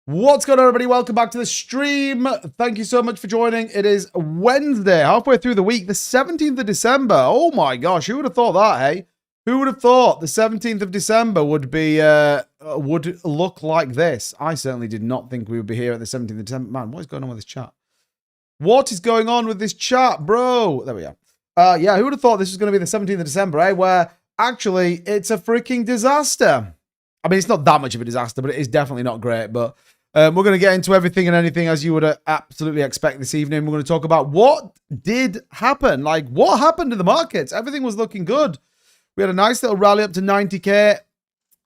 What's going on, everybody? Welcome back to the stream. Thank you so much for joining. It is Wednesday, halfway through the week, the 17th of December. Oh my gosh, who would have thought that, hey? Who would have thought the 17th of December would be would look like this? I certainly did not think we would be here at the 17th of December. Man, what is going on with this chat? What is going on with this chat, bro? There we are. Yeah, who would have thought this was going to be the 17th of December, eh? Where actually it's a freaking disaster. I mean, it's not that much of a disaster, but it is definitely not great. But we're going to get into everything and anything as you would absolutely expect this evening. We're going to talk about what did happen. Like, what happened in the markets? Everything was looking good. We had a nice little rally up to 90K,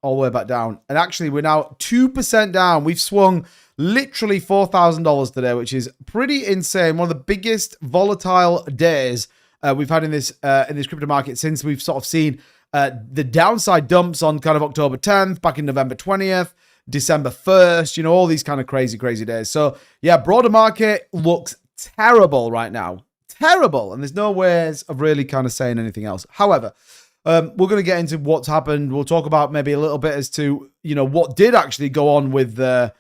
all the way back down. And actually, we're now 2% down. We've swung literally $4,000 today, which is pretty insane. One of the biggest volatile days we've had in this crypto market since we've sort of seen the downside dumps on kind of October 10th, back in November 20th, December 1st, you know, all these kind of crazy days. So yeah, broader market looks terrible right now. Terrible. And there's no ways of really kind of saying anything else. However, we're going to get into what's happened. We'll talk about maybe a little bit as to, you know, what did actually go on with the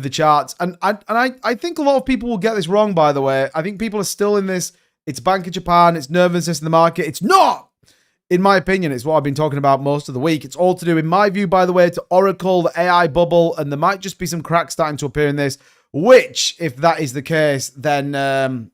charts. And I think a lot of people will get this wrong, by the way. I think people are still in this, it's Bank of Japan, it's nervousness in the market. It's not! In my opinion, it's what I've been talking about most of the week. It's all to do, in my view, by the way, to Oracle, the AI bubble, and there might just be some cracks starting to appear in this, which, if that is the case, then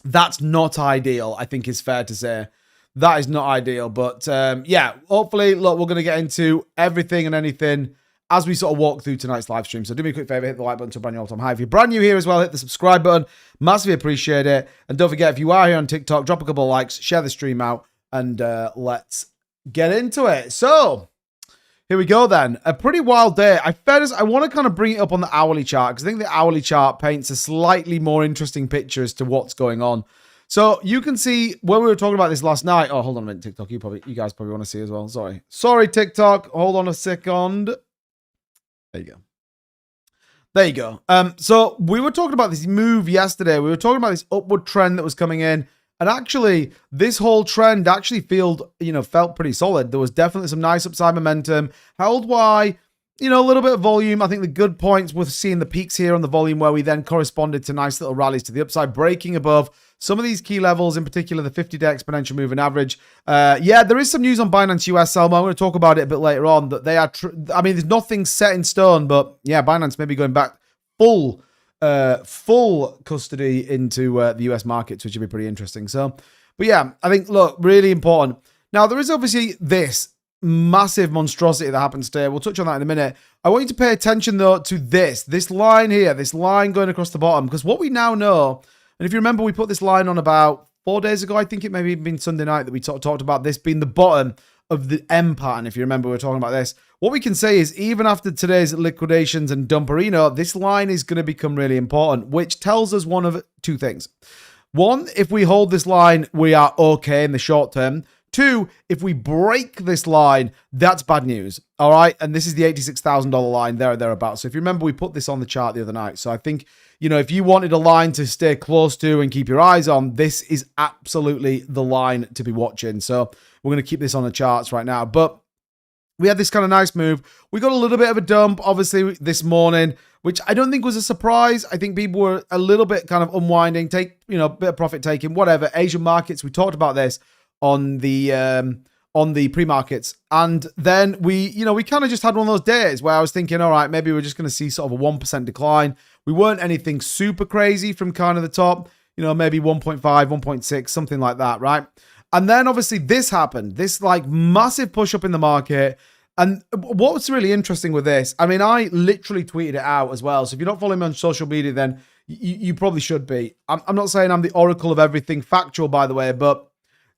that's not ideal, I think is fair to say. That is not ideal, but yeah, hopefully, look, we're going to get into everything and anything as we sort of walk through tonight's live stream. So do me a quick favor, hit the like button to a brand new all-time high. If you're brand new here as well, hit the subscribe button. Massively appreciate it. And don't forget, if you are here on TikTok, drop a couple of likes, share the stream out, and let's get into it. So here we go then. A pretty wild day. I want to kind of bring it up on the hourly chart because I think the hourly chart paints a slightly more interesting picture as to what's going on. So you can see when we were talking about this last night. Oh, hold on a minute, TikTok. You guys probably want to see as well. Sorry, TikTok. Hold on a second. There you go. There you go. So we were talking about this move yesterday. We were talking about this upward trend that was coming in. And actually, this whole trend actually felt pretty solid. There was definitely some nice upside momentum. Held Y, a little bit of volume. I think the good points were seeing the peaks here on the volume where we then corresponded to nice little rallies to the upside, breaking above some of these key levels, in particular the 50-day exponential moving average. Yeah, there is some news on Binance US, Selma. I'm going to talk about it a bit later on. That they are, I mean, there's nothing set in stone, but yeah, Binance may be going back full custody into the US markets, which would be pretty interesting. So, but yeah, I think, look, really important. Now, there is obviously this massive monstrosity that happens today. We'll touch on that in a minute. I want you to pay attention, though, to this line here, this line going across the bottom, because what we now know, and if you remember, we put this line on about 4 days ago. I think it maybe been Sunday night that we talked about this being the bottom of the M pattern. If you remember, we were talking about this. What we can say is, even after today's liquidations and dumperino, this line is going to become really important, which tells us one of two things. One, if we hold this line, we are okay in the short term. Two, if we break this line, that's bad news. All right. And this is the $86,000 line there or thereabouts. So if you remember, we put this on the chart the other night. So I think, if you wanted a line to stay close to and keep your eyes on, this is absolutely the line to be watching. So we're going to keep this on the charts right now. But we had this kind of nice move. We got a little bit of a dump, obviously, this morning, which I don't think was a surprise. I think people were a little bit kind of unwinding, a bit of profit taking, whatever. Asian markets, we talked about this on the pre-markets. And then we kind of just had one of those days where I was thinking, all right, maybe we're just going to see sort of a 1% decline. We weren't anything super crazy from kind of the top, maybe 1.5, 1.6, something like that, right? And then obviously this happened, this like massive push up in the market. And what's really interesting with this, I mean, I literally tweeted it out as well. So if you're not following me on social media, then you probably should be. I'm not saying I'm the oracle of everything factual, by the way, but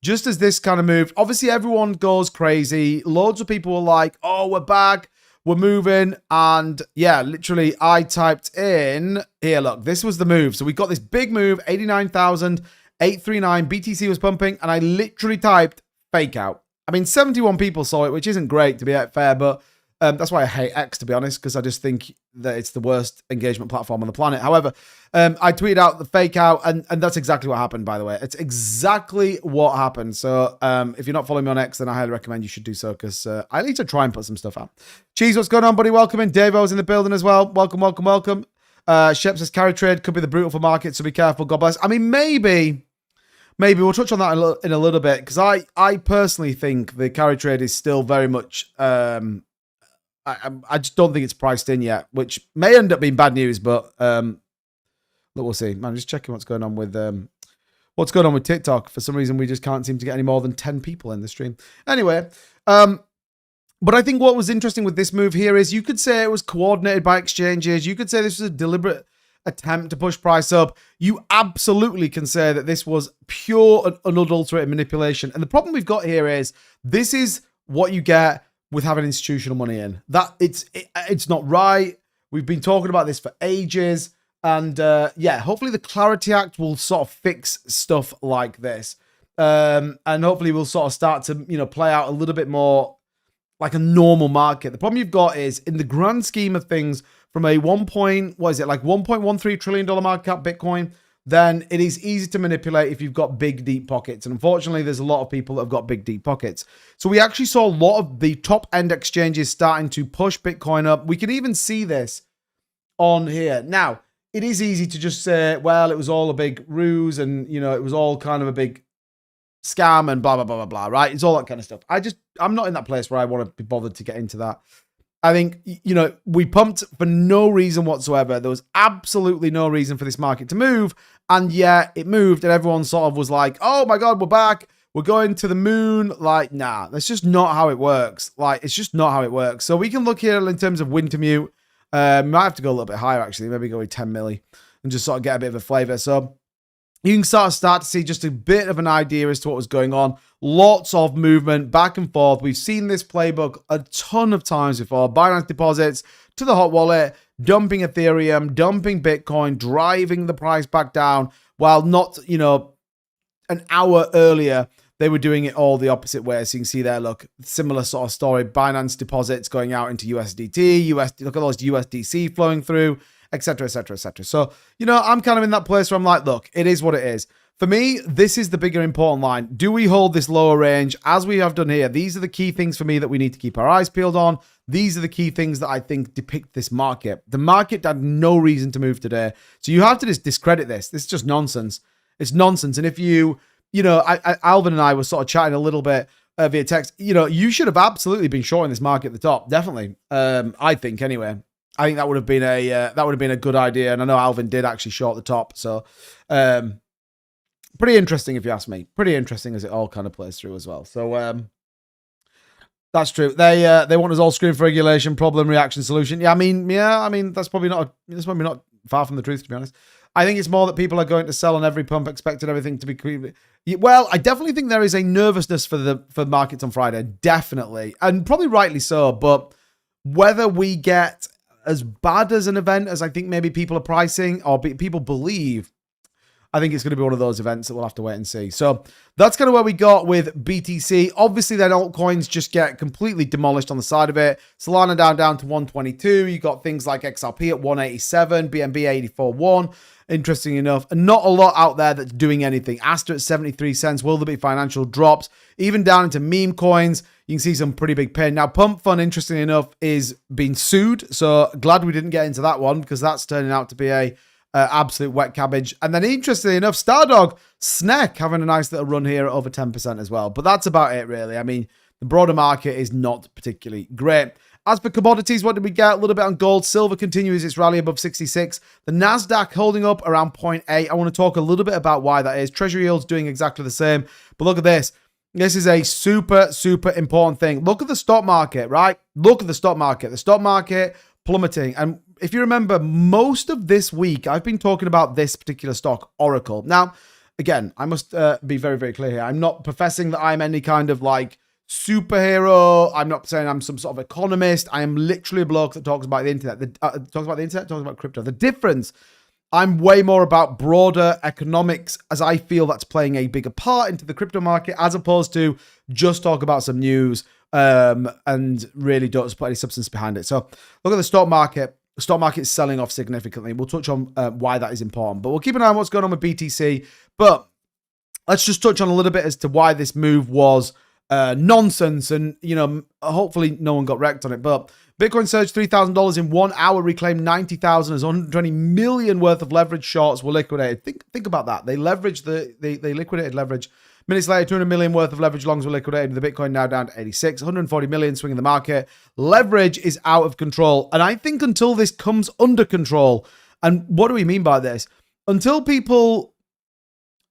just as this kind of moved, obviously everyone goes crazy. Loads of people were like, oh, we're back, we're moving. And yeah, literally I typed in here, look, this was the move. So we got this big move, 89,839, BTC was pumping, and I literally typed fake out. I mean, 71 people saw it, which isn't great to be fair, but That's why I hate X, to be honest, because I just think that it's the worst engagement platform on the planet. However, I tweeted out the fake out, and that's exactly what happened, by the way. It's exactly what happened. So if you're not following me on X, then I highly recommend you should do so, because I need to try and put some stuff out. Cheese, what's going on, buddy? Welcome in. Davo's in the building as well. Welcome, welcome, welcome. Shep says carry trade could be the brutal for market, so be careful. God bless. I mean, maybe we'll touch on that in a little bit, because I personally think the carry trade is still very much... I just don't think it's priced in yet, which may end up being bad news, but look, we'll see. Man, just checking what's going on with TikTok. For some reason, we just can't seem to get any more than 10 people in the stream. Anyway, but I think what was interesting with this move here is you could say it was coordinated by exchanges. You could say this was a deliberate attempt to push price up. You absolutely can say that this was pure and unadulterated manipulation. And the problem we've got here is this is what you get with having institutional money in. That it's not right. We've been talking about this for ages. And yeah, hopefully the Clarity Act will sort of fix stuff like this. And hopefully we'll sort of start to, play out a little bit more like a normal market. The problem you've got is, in the grand scheme of things, from a $1.13 trillion market cap Bitcoin, then it is easy to manipulate if you've got big, deep pockets. And unfortunately, there's a lot of people that have got big, deep pockets. So we actually saw a lot of the top-end exchanges starting to push Bitcoin up. We can even see this on here. Now, it is easy to just say, well, it was all a big ruse and, it was all kind of a big scam and blah, blah, blah, blah, blah, right? It's all that kind of stuff. I'm not in that place where I want to be bothered to get into that. I think, we pumped for no reason whatsoever. There was absolutely no reason for this market to move. And yeah, it moved, and everyone sort of was like, oh my God, we're back. We're going to the moon. Like, nah, that's just not how it works. Like, it's just not how it works. So we can look here in terms of Wintermute. Might have to go a little bit higher, actually. Maybe go with 10 milli and just sort of get a bit of a flavor. So you can start to see just a bit of an idea as to what was going on. Lots of movement back and forth. We've seen this playbook a ton of times before. Binance deposits to the hot wallet, dumping Ethereum, dumping Bitcoin, driving the price back down, while not, an hour earlier, they were doing it all the opposite way. So you can see there, look, similar sort of story. Binance deposits going out into USDT, look at those USDC flowing through, etc., etc., etc. So, I'm kind of in that place where I'm like, look, it is what it is. For me, this is the bigger important line. Do we hold this lower range as we have done here? These are the key things for me that we need to keep our eyes peeled on. These are the key things that I think depict this market. The market had no reason to move today. So you have to just discredit this. This is just nonsense. It's nonsense. And if Alvin and I were sort of chatting a little bit via text, you should have absolutely been shorting this market at the top. Definitely. I think anyway. I think that would have been a good idea. And I know Alvin did actually short the top. So, pretty interesting, if you ask me. Pretty interesting as it all kind of plays through as well. So that's true. They want us all screaming for regulation, problem, reaction, solution. I mean, that's probably not far from the truth, to be honest. I think it's more that people are going to sell on every pump, expecting everything to be. Well, I definitely think there is a nervousness for markets on Friday, definitely, and probably rightly so. But whether we get as bad as an event as I think maybe people are pricing or people believe, I think it's going to be one of those events that we'll have to wait and see. So that's kind of where we got with BTC. Obviously, then altcoins just get completely demolished on the side of it. Solana down to 122. You got things like XRP at 187, BNB 84.1. Interesting enough, and not a lot out there that's doing anything. Aster at 73 cents. Will there be financial drops? Even down into meme coins, you can see some pretty big pain. Now, Pump Fund, interestingly enough, is being sued. So glad we didn't get into that one, because that's turning out to be a absolute wet cabbage. And then interestingly enough, Stardog, SNEC having a nice little run here at over 10% as well. But that's about it, really. I mean, the broader market is not particularly great. As for commodities, what did we get? A little bit on gold. Silver continues its rally above 66. The NASDAQ holding up around 0.8. I want to talk a little bit about why that is. Treasury yields doing exactly the same. But look at this. This is a super, super important thing. Look at the stock market, right? Look at the stock market. The stock market plummeting. And if you remember, most of this week, I've been talking about this particular stock, Oracle. Now, again, I must be very, very clear here. I'm not professing that I'm any kind of like superhero. I'm not saying I'm some sort of economist. I am literally a bloke that talks about the internet. Talks about crypto. The difference, I'm way more about broader economics, as I feel that's playing a bigger part into the crypto market, as opposed to just talk about some news and really don't put any substance behind it. So look at the stock market. The stock market is selling off significantly. We'll touch on why that is important, but we'll keep an eye on what's going on with BTC. But let's just touch on a little bit as to why this move was nonsense, and hopefully no one got wrecked on it. But Bitcoin surged $3,000 in 1 hour, reclaimed 90,000 as 120 million worth of leverage shorts were liquidated. Think about that. They liquidated leverage. Minutes later, 200 million worth of leverage longs were liquidated, with the Bitcoin now down to 86, 140 million swinging the market. Leverage is out of control. And I think until this comes under control, and what do we mean by this? Until people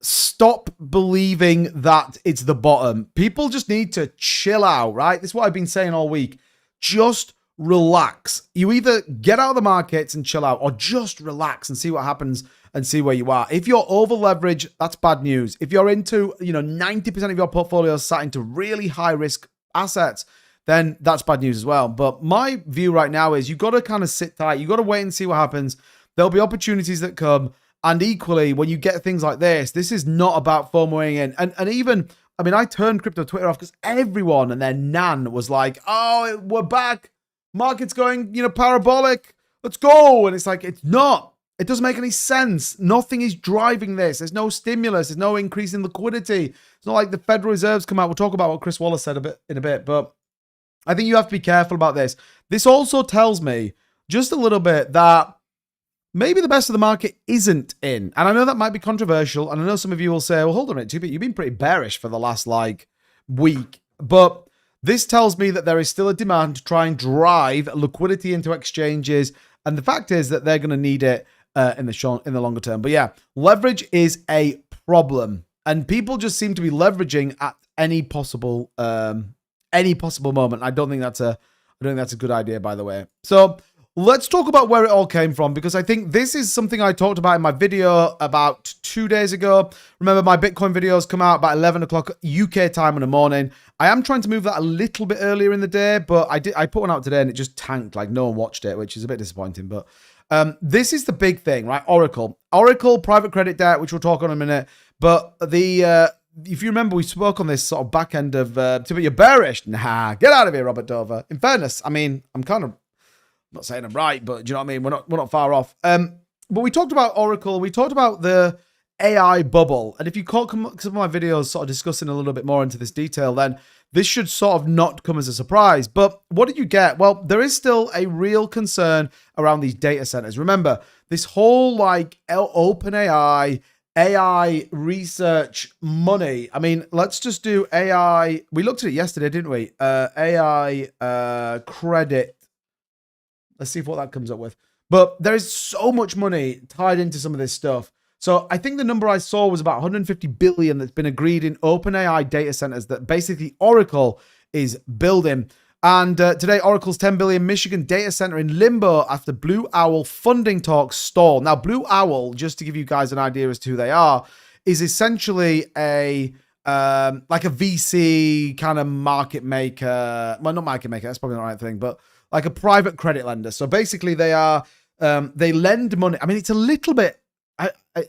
stop believing that it's the bottom, people just need to chill out, right? This is what I've been saying all week. Just relax. You either get out of the markets and chill out, or just relax and see what happens and see where you are. If you're over leveraged, that's bad news. If you're into, 90% of your portfolio is sat into really high risk assets, then that's bad news as well. But my view right now is you've got to kind of sit tight. You've got to wait and see what happens. There'll be opportunities that come. And equally, when you get things like this is not about FOMOing in. And even, I turned crypto Twitter off because everyone and their nan was like, oh, we're back. Market's going, parabolic. Let's go. And it's like, it's not. It doesn't make any sense. Nothing is driving this. There's no stimulus. There's no increase in liquidity. It's not like the Federal Reserve's come out. We'll talk about what Chris Wallace said in a bit. But I think you have to be careful about this. This also tells me just a little bit that maybe the best of the market isn't in. And I know that might be controversial. And I know some of you will say, well, hold on a minute, you've been pretty bearish for the last week. But this tells me that there is still a demand to try and drive liquidity into exchanges. And the fact is that they're going to need it in the longer term. But yeah, leverage is a problem. And people just seem to be leveraging at any possible moment. I don't think that's a good idea, by the way. So let's talk about where it all came from, because I think this is something I talked about in my video about 2 days ago. Remember, my Bitcoin videos come out about 11 o'clock UK time in the morning. I am trying to move that a little bit earlier in the day, but I put one out today and it just tanked. No one watched it, which is a bit disappointing. But this is the big thing, right? Oracle, private credit debt, which we'll talk on in a minute. But if you remember, we spoke on this sort of back end of, you're bearish. Nah, get out of here, Robert Dover. In fairness, I'm not saying I'm right, but do you know what I mean? We're not far off. But we talked about Oracle. We talked about the AI bubble. And if you caught some of my videos sort of discussing a little bit more into this detail, then this should sort of not come as a surprise. But what did you get? Well, there is still a real concern around these data centers. Remember, this whole open AI research money. Let's just do AI. We looked at it yesterday, didn't we? AI credit. Let's see what that comes up with. But there is so much money tied into some of this stuff. So I think the number I saw was about 150 billion that's been agreed in OpenAI data centers that basically Oracle is building. And today, Oracle's 10 billion Michigan data center in limbo after Blue Owl funding talks stall. Now, Blue Owl, just to give you guys an idea as to who they are, is essentially a VC kind of market maker. Well, not market maker, that's probably not the right thing, but like a private credit lender. So basically they are, they lend money. It's a little bit,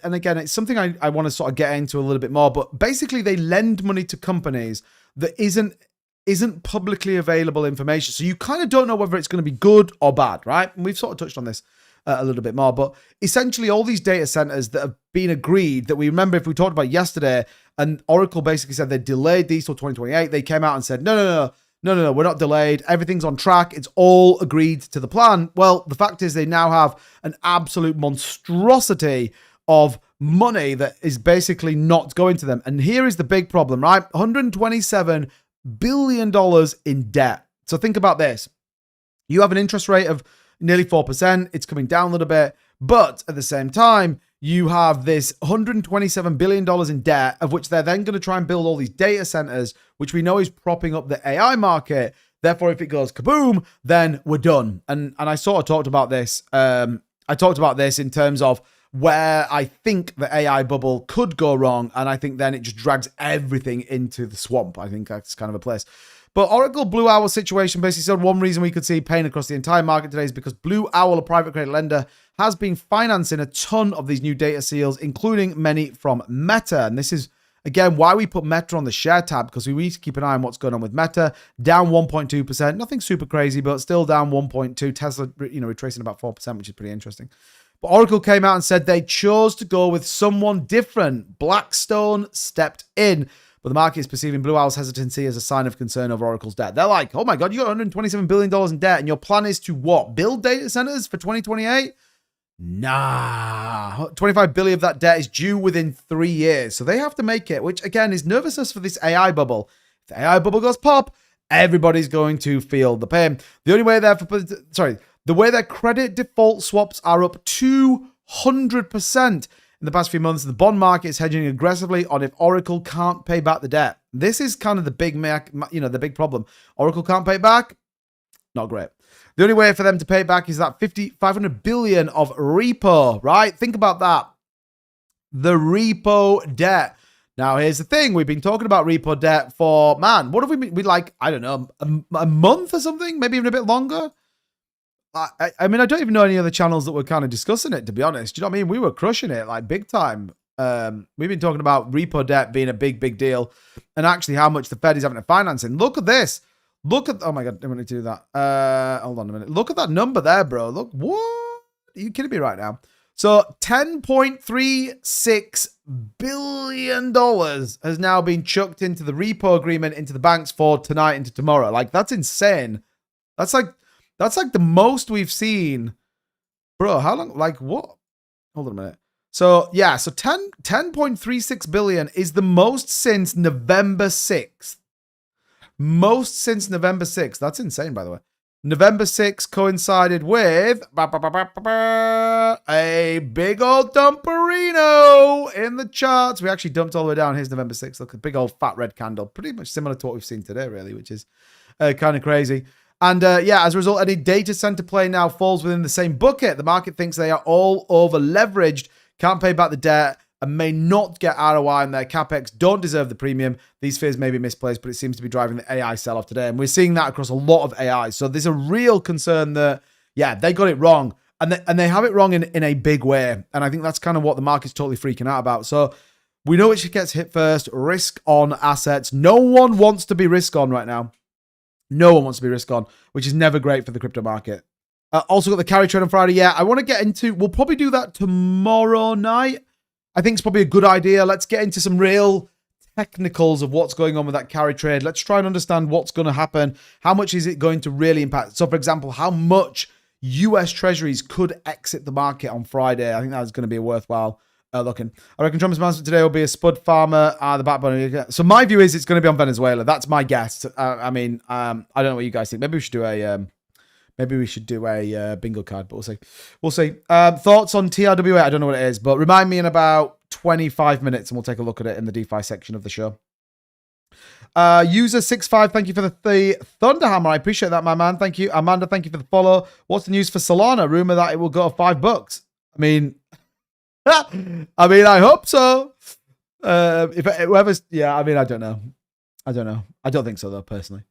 and again, it's something I want to sort of get into a little bit more, but basically they lend money to companies that isn't publicly available information. So you kind of don't know whether it's going to be good or bad, right? And we've sort of touched on this a little bit more, but essentially all these data centers that have been agreed that we remember if we talked about yesterday, and Oracle basically said they delayed these till 2028. They came out and said, no, we're not delayed. Everything's on track. It's all agreed to the plan. Well, the fact is they now have an absolute monstrosity of money that is basically not going to them. And here is the big problem, right? $127 billion in debt. So think about this. You have an interest rate of nearly 4%. It's coming down a little bit. But at the same time, you have this $127 billion in debt, of which they're then going to try and build all these data centers, which we know is propping up the AI market. Therefore, if it goes kaboom, then we're done. And I sort of talked about this. I talked about this in terms of where I think the AI bubble could go wrong. And I think then it just drags everything into the swamp. I think that's kind of a place. But Oracle Blue Owl situation basically said one reason we could see pain across the entire market today is because Blue Owl, a private credit lender, has been financing a ton of these new data seals, including many from Meta. And this is Again, why we put Meta on the share tab, because we need to keep an eye on what's going on with Meta. Down 1.2%. Nothing super crazy, but still down 1.2%. Tesla, retracing about 4%, which is pretty interesting. But Oracle came out and said they chose to go with someone different. Blackstone stepped in. But the market is perceiving Blue Owl's hesitancy as a sign of concern over Oracle's debt. They're like, oh my God, you got $127 billion in debt, and your plan is to what? Build data centers for 2028? Nah. 25 billion of that debt is due within 3 years. So they have to make it, which again is nervousness for this AI bubble. If the AI bubble goes pop, everybody's going to feel the pain. The only way the way their credit default swaps are up 200%. In the past few months, the bond market is hedging aggressively on if Oracle can't pay back the debt. This is kind of the big, the big problem. Oracle can't pay back. Not great. The only way for them to pay back is that 500 billion of repo, right? Think about that. The repo debt. Now, here's the thing. We've been talking about repo debt for, man, what have we been, like, I don't know, a month or something? Maybe even a bit longer? I mean, I don't even know any other channels that were kind of discussing it, to be honest. Do you know what I mean? We were crushing it, like, big time. We've been talking about repo debt being a big, big deal, and actually how much the Fed is having to finance it. Look at this. Look at, oh my God, I'm going to do that. Hold on a minute. Look at that number there, bro. Look, what? Are you kidding me right now? So $10.36 billion has now been chucked into the repo agreement into the banks for tonight into tomorrow. Like, that's insane. That's like the most we've seen. Bro, how long? Like, what? Hold on a minute. So, yeah, so 10.36 billion is the most since November 6th. Most since November 6th. That's insane, by the way. November 6th coincided with a big old dumperino in the charts. We actually dumped all the way down. Here's November 6th. Look, a big old fat red candle. Pretty much similar to what we've seen today, really, which is kind of crazy. And yeah, as a result, any data center play now falls within the same bucket. The market thinks they are all over leveraged, can't pay back the debt, and may not get ROI on their capex, don't deserve the premium. These fears may be misplaced, but it seems to be driving the AI sell-off today. And we're seeing that across a lot of AI. So there's a real concern that, yeah, they got it wrong. And they have it wrong in a big way. And I think that's kind of what the market's totally freaking out about. So we know which gets hit first. Risk on assets. No one wants to be risk on right now. No one wants to be risk on, which is never great for the crypto market. Also got the carry trade on Friday. Yeah, I want to get into, we'll probably do that tomorrow night. I think it's probably a good idea. Let's get into some real technicals of what's going on with that carry trade. Let's try and understand what's going to happen. How much is it going to really impact? So, for example, how much US Treasuries could exit the market on Friday? I think that's going to be a worthwhile looking. I reckon Trump's announcement today will be a spud farmer, the backbone. So my view is it's going to be on Venezuela. That's my guess. I mean, I don't know what you guys think. Maybe we should do a... bingo card, but we'll see. We'll see. Thoughts on TRWA? I don't know what it is, but remind me in about 25 minutes and we'll take a look at it in the DeFi section of the show. User 65, thank you for the Thunderhammer. I appreciate that, my man. Thank you. Amanda, thank you for the follow. What's the news for Solana? Rumor that it will go $5. I mean, I hope so. If whoever's, yeah, I mean, I don't know. I don't think so though, personally.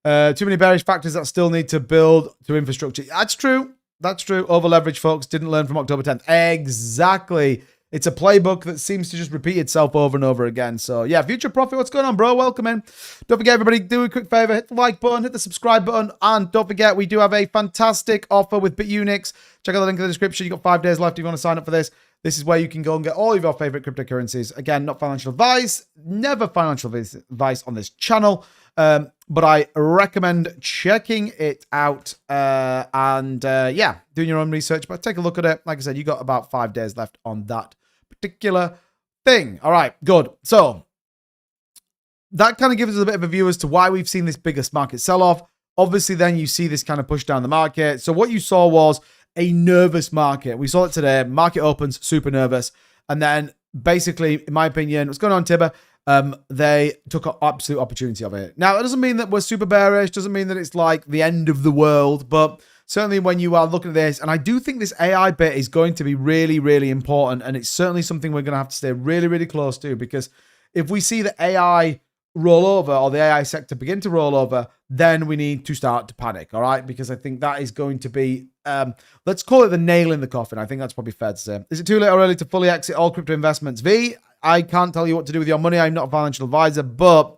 Too many bearish factors that still need to build to infrastructure. That's true. That's true. Over leverage, folks. Didn't learn from October 10th. Exactly. It's a playbook that seems to just repeat itself over and over again. So, yeah, Future Profit, what's going on, bro? Welcome in. Don't forget, everybody, do a quick favor. Hit the like button, hit the subscribe button, and don't forget, we do have a fantastic offer with BITUNIX. Check out the link in the description. You've got 5 days left if you want to sign up for this. This is where you can go and get all of your favorite cryptocurrencies. Again, not financial advice. Never financial advice on this channel. But I recommend checking it out yeah, doing your own research. But take a look at it. Like I said, you got about 5 days left on that particular thing. All right, good. So that kind of gives us a bit of a view as to why we've seen this biggest market sell-off. Obviously, then you see this kind of push down the market. So what you saw was a nervous market. We saw it today. Market opens super nervous. And then basically, in my opinion, what's going on, Tibber? They took an absolute opportunity of it. Now, that doesn't mean that we're super bearish. Doesn't mean that it's like the end of the world. But certainly when you are looking at this, and I do think this AI bit is going to be really, really important. And it's certainly something we're going to have to stay really, really close to. Because if we see the AI roll over or the AI sector begin to roll over, then we need to start to panic, all right? Because I think that is going to be, let's call it the nail in the coffin. I think that's probably fair to say. Is it too late or early to fully exit all crypto investments? V, I can't tell you what to do with your money. I'm not a financial advisor, but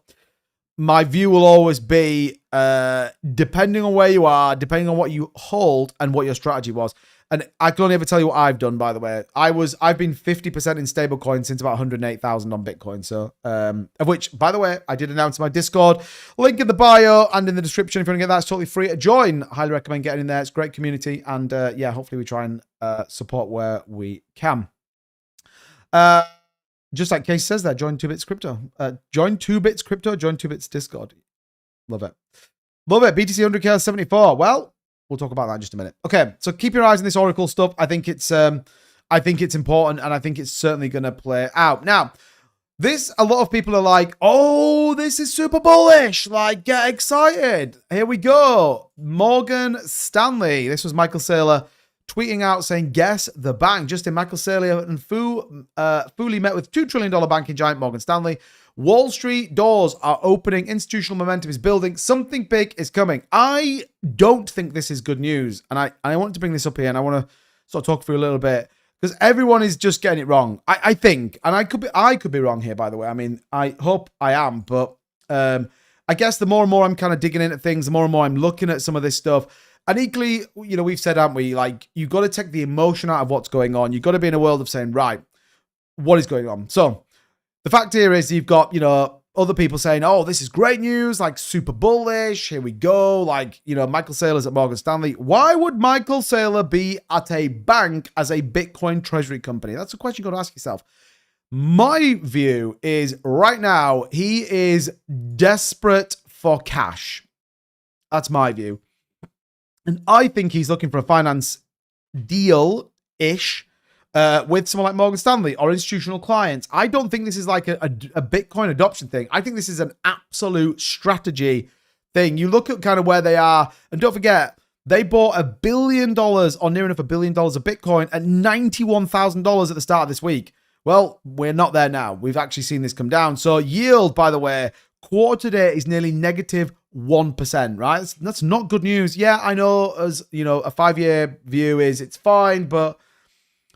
my view will always be, depending on where you are, depending on what you hold and what your strategy was. And I can only ever tell you what I've done, by the way. I've been 50% in stablecoin since about 108,000 on Bitcoin. So, of which, by the way, I did announce my Discord. Link in the bio and in the description if you want to get that. It's totally free to join. Highly recommend getting in there. It's a great community. And yeah, hopefully we try and support where we can. Just like Case says there, join 2bits Crypto. Join 2bits Crypto, join 2bits Discord. Love it. Love it. BTC 100K 74. Well, we'll talk about that in just a minute. Okay, so keep your eyes on this Oracle stuff. I think it's important, and I think it's certainly going to play out. Now, a lot of people are like, oh, this is super bullish. Like, get excited. Here we go. Morgan Stanley. This was Michael Saylor tweeting out saying, guess the bank. Justin, Michael Saylor and Fooley met with $2 trillion banking giant Morgan Stanley. Wall Street doors are opening. Institutional momentum is building. Something big is coming. I don't think this is good news. And I want to bring this up here, and I want to sort of talk through a little bit, because everyone is just getting it wrong. I think, and I could be wrong here, by the way. I mean, I hope I am, but I guess the more and more I'm kind of digging into things, the more and more I'm looking at some of this stuff. And equally, you know, we've said, haven't we, like, you've got to take the emotion out of what's going on. You've got to be in a world of saying, right, what is going on? So the fact here is you've got, you know, other people saying, oh, this is great news, like super bullish. Here we go. Like, you know, Michael Saylor's at Morgan Stanley. Why would Michael Saylor be at a bank as a Bitcoin treasury company? That's a question you've got to ask yourself. My view is right now, he is desperate for cash. That's my view. And I think he's looking for a finance deal-ish with someone like Morgan Stanley or institutional clients. I don't think this is like a Bitcoin adoption thing. I think this is an absolute strategy thing. You look at kind of where they are, and don't forget, they bought $1 billion or near enough $1 billion of Bitcoin at $91,000 at the start of this week. Well, we're not there now. We've actually seen this come down. So yield, by the way, quarter to date is nearly negative 1%, right? That's not good news. Yeah, I know, as you know, a 5-year view is it's fine, but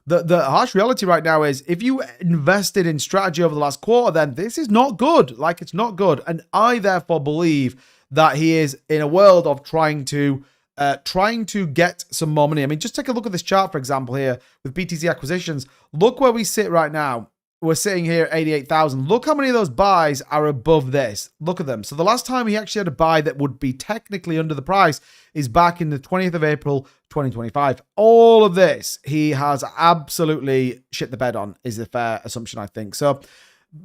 the harsh reality right now is if you invested in strategy over the last quarter, then this is not good. Like, it's not good. And I therefore believe that he is in a world of trying to get some more money. I mean, just take a look at this chart, for example, here with BTC acquisitions. Look where we sit right now. We're sitting here at 88,000. Look how many of those buys are above this. Look at them. So the last time he actually had a buy that would be technically under the price is back in the 20th of April, 2025. All of this, he has absolutely shit the bed on, is a fair assumption, I think. So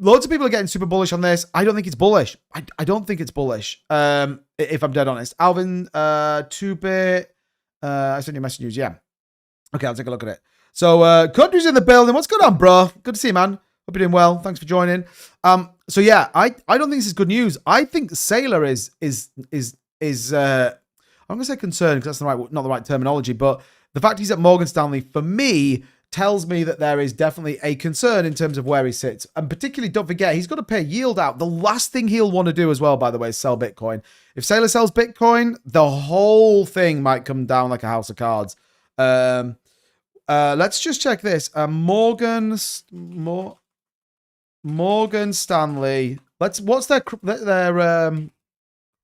loads of people are getting super bullish on this. I don't think it's bullish. I don't think it's bullish, if I'm dead honest. Alvin, 2-bit, I sent you a message news. Yeah. Okay, I'll take a look at it. So Country's in the building. What's going on, bro? Good to see you, man. Hope you're doing well. Thanks for joining. So yeah, I don't think this is good news. I think Saylor is I'm gonna say concerned because that's not the right terminology, but the fact he's at Morgan Stanley for me tells me that there is definitely a concern in terms of where he sits. And particularly, don't forget, he's got to pay yield out. The last thing he'll want to do as well, by the way, is sell Bitcoin. If Saylor sells Bitcoin, the whole thing might come down like a house of cards. Let's just check this. Morgan Stanley. What's their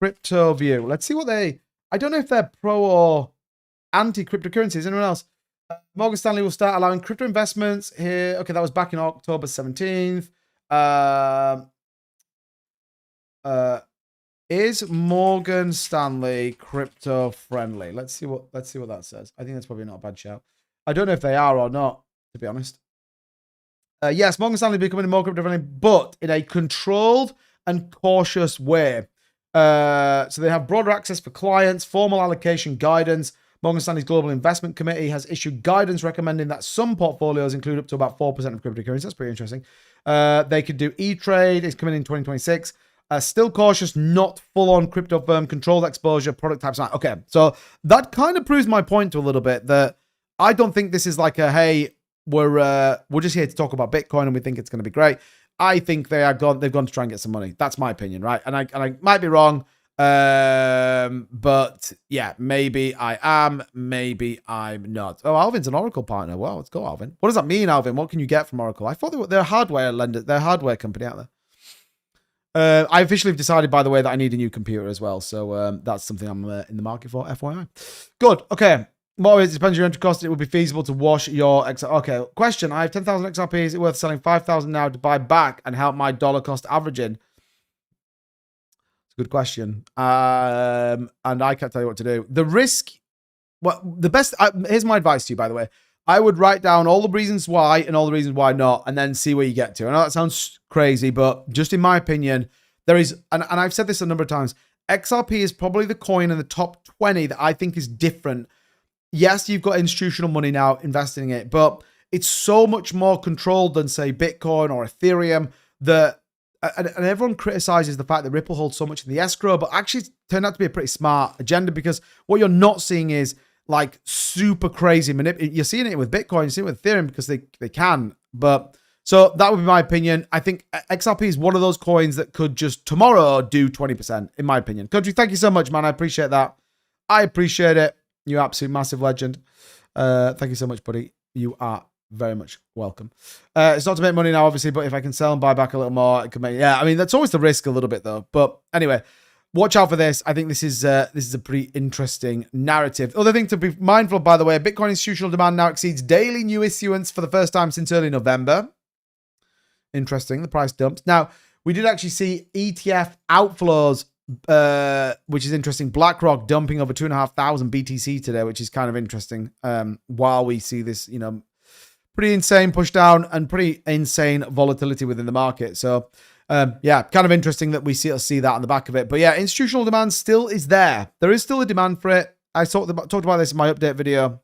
crypto view? Let's see what I don't know if they're pro or anti-cryptocurrencies. Anyone else? Morgan Stanley will start allowing crypto investments here. Okay, that was back in October 17th. Is Morgan Stanley crypto friendly? Let's see what that says. I think that's probably not a bad shout. I don't know if they are or not, to be honest. Yes, Morgan Stanley becoming more crypto friendly, but in a controlled and cautious way. So they have broader access for clients, formal allocation guidance. Morgan Stanley's Global Investment Committee has issued guidance recommending that some portfolios include up to about 4% of cryptocurrency. That's pretty interesting. They could do E-Trade. It's coming in 2026. Still cautious, not full-on crypto firm, controlled exposure, product types. Okay, so that kind of proves my point to a little bit that I don't think this is like a, hey, we're just here to talk about Bitcoin and we think it's going to be great. I think they've gone to try and get some money. That's my opinion, right? And I might be wrong. But yeah, maybe I am, maybe I'm not. Oh, Alvin's an Oracle partner. Well, let's go, Alvin. What does that mean, Alvin? What can you get from Oracle? I thought they're a hardware lender. They're a hardware company out there. I officially have decided, by the way, that I need a new computer as well. So that's something I'm in the market for, FYI. Good. Okay. What is it? Depends on your entry cost. It would be feasible to wash your XRP. Okay. Question. I have 10,000 XRP. Is it worth selling 5,000 now to buy back and help my dollar cost averaging? Good question. And I can't tell you what to do. The risk, well, the best, here's my advice to you, by the way. I would write down all the reasons why and all the reasons why not, and then see where you get to. I know that sounds crazy, but just in my opinion, there is, and I've said this a number of times, XRP is probably the coin in the top 20 that I think is different. Yes, you've got institutional money now investing in it, but it's so much more controlled than, say, Bitcoin or Ethereum that, and everyone criticizes the fact that Ripple holds so much in the escrow, but actually it's turned out to be a pretty smart agenda, because what you're not seeing is like super crazy you're seeing it with Bitcoin, you're seeing it with Ethereum because they can. But so that would be my opinion. I think XRP is one of those coins that could just tomorrow do 20%, in my opinion. Country, thank you so much, man. I appreciate that. I appreciate it. You're absolute massive legend. Thank you so much, buddy. You are very much welcome. It's not to make money now, obviously, but if I can sell and buy back a little more, it could make, yeah, I mean, that's always the risk a little bit though. But anyway, watch out for this. I think this is a pretty interesting narrative. Other thing to be mindful of, by the way, Bitcoin institutional demand now exceeds daily new issuance for the first time since early November. Interesting. The price dumps. Now, we did actually see ETF outflows, which is interesting. BlackRock dumping over 2,500 BTC today, which is kind of interesting. While we see this, you know, pretty insane push down and pretty insane volatility within the market. So, yeah, kind of interesting that we see that on the back of it. But yeah, institutional demand still is there. There is still a demand for it. I talked about this in my update video.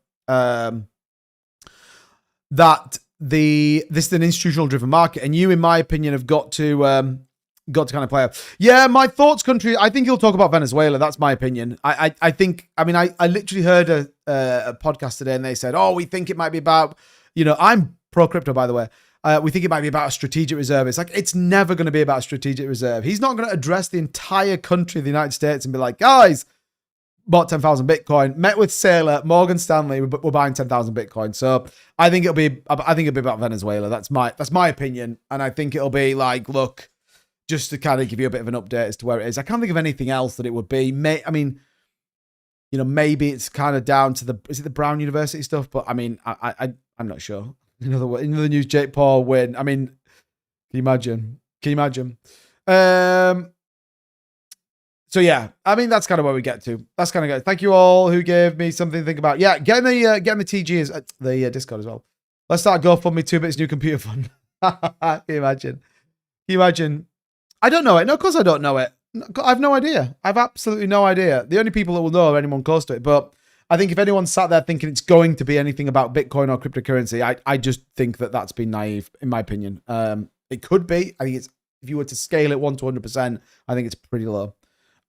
That this is an institutional driven market, and you, in my opinion, have got to kind of play out. Yeah, my thoughts, country. I think he'll talk about Venezuela. That's my opinion. I think. I mean, I literally heard a podcast today, and they said, "Oh, we think it might be about." You know, I'm pro crypto, by the way. We think it might be about a strategic reserve. It's like, it's never going to be about a strategic reserve. He's not going to address the entire country of the United States and be like, guys, bought 10,000 Bitcoin, met with Saylor, Morgan Stanley, we're buying 10,000 Bitcoin. So I think it'll be about Venezuela. That's my opinion. And I think it'll be like, look, just to kind of give you a bit of an update as to where it is. I can't think of anything else that it would be. I mean, you know, maybe it's kind of down to is it the Brown University stuff? But I mean, I'm not sure. In other news, Jake Paul win. I mean, can you imagine? So yeah, I mean, that's kind of where we get to. That's kind of good. Thank you all who gave me something to think about. Yeah, getting the TG is the Discord as well. Let's start GoFundMe 2 bits new computer fund. Can you imagine? I don't know it. No, of course I don't know it. I've no idea. I've absolutely no idea. The only people that will know are anyone close to it. But I think if anyone sat there thinking it's going to be anything about Bitcoin or cryptocurrency, I just think that that's been naive, in my opinion. It could be. I think it's, if you were to scale it 1 to 100%, I think it's pretty low.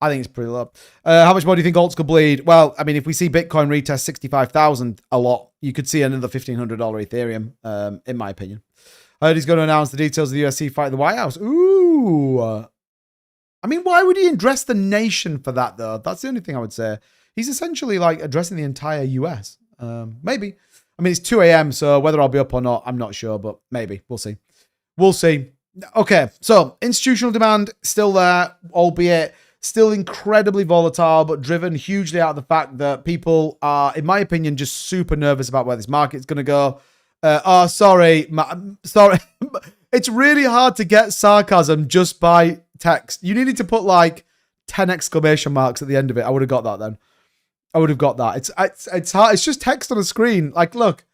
How much more do you think alts could bleed? Well, I mean, if we see Bitcoin retest 65,000 a lot, you could see another $1,500 Ethereum, in my opinion. I heard he's going to announce the details of the USC fight at the White House. Ooh. I mean, why would he address the nation for that, though? That's the only thing I would say. He's essentially like addressing the entire US. Maybe. I mean, it's 2 a.m., so whether I'll be up or not, I'm not sure, but maybe. We'll see. Okay, so institutional demand still there, albeit still incredibly volatile, but driven hugely out of the fact that people are, in my opinion, just super nervous about where this market's going to go. Sorry. It's really hard to get sarcasm just by text. You needed to put like 10 exclamation marks at the end of it. I would have got that then. It's hard. It's just text on a screen. Like, look,